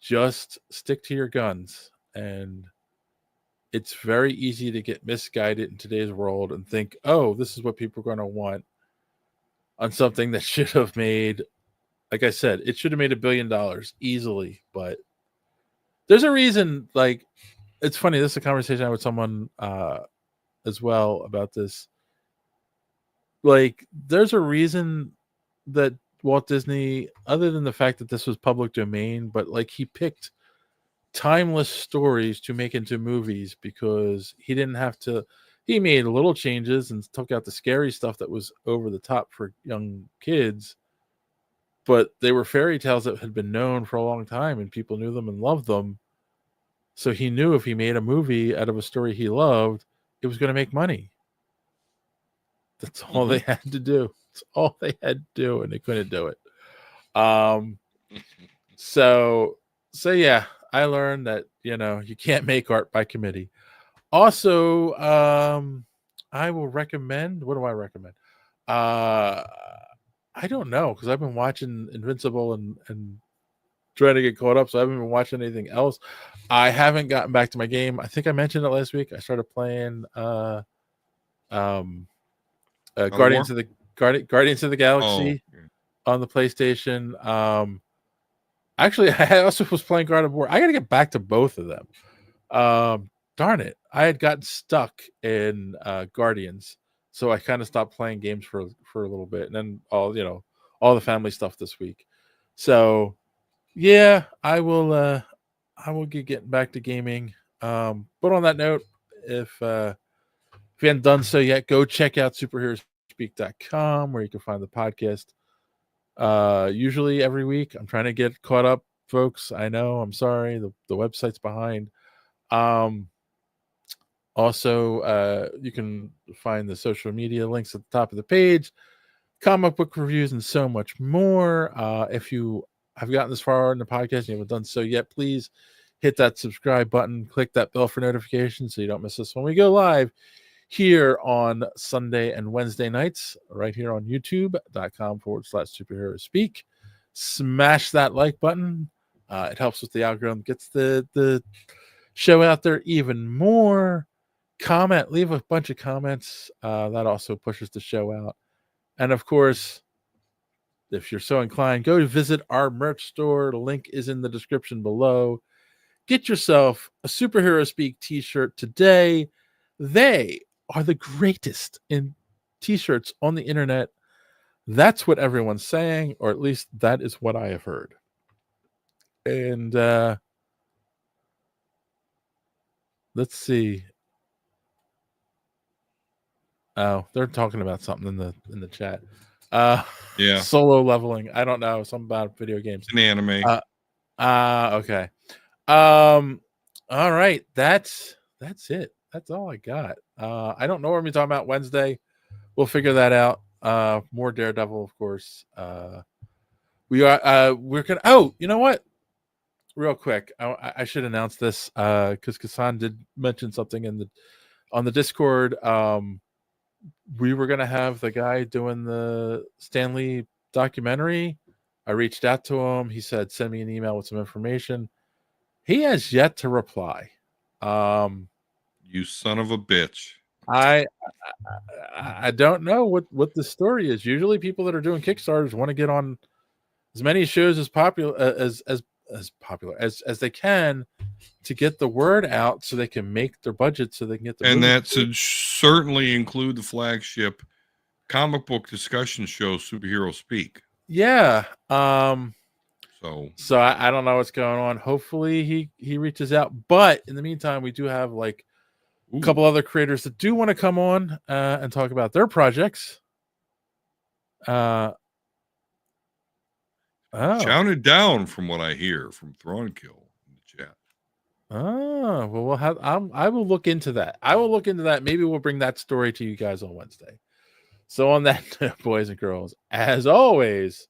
just stick to your guns, and it's very easy to get misguided in today's world and think, oh, this is what people are going to want on something that should have made, like I said, it should have made $1 billion easily. But there's a reason. It's funny. This is a conversation I had with someone as well about this. There's a reason that Walt Disney, other than the fact that this was public domain, but he picked timeless stories to make into movies because he didn't have to. He made little changes and took out the scary stuff that was over the top for young kids, but they were fairy tales that had been known for a long time and people knew them and loved them. So he knew if he made a movie out of a story he loved, it was going to make money. That's all they had to do. That's all they had to do, and they couldn't do it. So yeah, I learned that you can't make art by committee. Also, I will recommend. What do I recommend? I don't know, because I've been watching Invincible and trying to get caught up, so I haven't been watching anything else. I haven't gotten back to my game. I think I mentioned it last week. I started playing Guardians of the Galaxy on the PlayStation. Actually, I also was playing God of War. I got to get back to both of them. Darn it, I had gotten stuck in Guardians, so I kind of stopped playing games for a little bit, and then all the family stuff this week. So yeah, I will get getting back to gaming. But on that note, if you haven't done so yet, go check out superheroespeak.com, where you can find the podcast. Usually every week. I'm trying to get caught up, folks. I know, I'm sorry, the website's behind. Also, you can find the social media links at the top of the page, comic book reviews, and so much more. If you have gotten this far in the podcast and you haven't done so yet, please hit that subscribe button, click that bell for notifications so you don't miss us when we go live here on Sunday and Wednesday nights, right here on youtube.com/superheroespeak. Smash that like button. It helps with the algorithm, gets the show out there even more. Comment, leave a bunch of comments. That also pushes the show out. And of course, if you're so inclined, go to visit our merch store. The link is in the description below. Get yourself a Superhero Speak t-shirt today. They are the greatest in t-shirts on the internet. That's what everyone's saying, or at least that is what I have heard. And let's see. Oh, they're talking about something in the chat. Yeah. Solo leveling. I don't know. Something about video games. An anime. Okay. All right. That's it. That's all I got. I don't know what we're talking about Wednesday. We'll figure that out. More Daredevil, of course. We're gonna. Oh, you know what? Real quick, I should announce this because Kassan did mention something on the Discord. We were gonna have the guy doing the Stanley documentary. I reached out to him. He said, "Send me an email with some information." He has yet to reply. You son of a bitch. I don't know what the story is. Usually, people that are doing Kickstarters want to get on as many shows as popular as they can to get the word out, so they can make their budget, so they can get the. And that should certainly include the flagship comic book discussion show, Superhero Speak. Yeah. So I don't know what's going on. Hopefully he reaches out. But in the meantime, we do have like a couple other creators that do want to come on and talk about their projects. Shouted down from what I hear from Thronkill in the chat. Oh, well, we'll have. I will look into that. I will look into that. Maybe we'll bring that story to you guys on Wednesday. So on that, boys and girls, as always,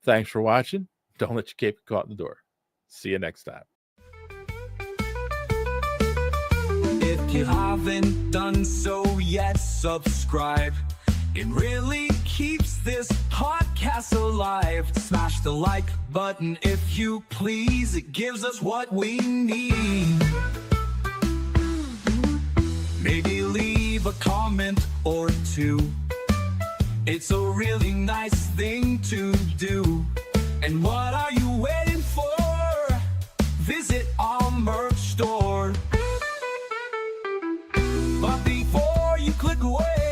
thanks for watching. Don't let your cape get caught in the door. See you next time. If you haven't done so yet, subscribe. It really keeps this podcast alive. Smash the like button if you please. It gives us what we need. Maybe leave a comment or two. It's a really nice thing to do. And what are you waiting for? Visit our merch store. But before you click away,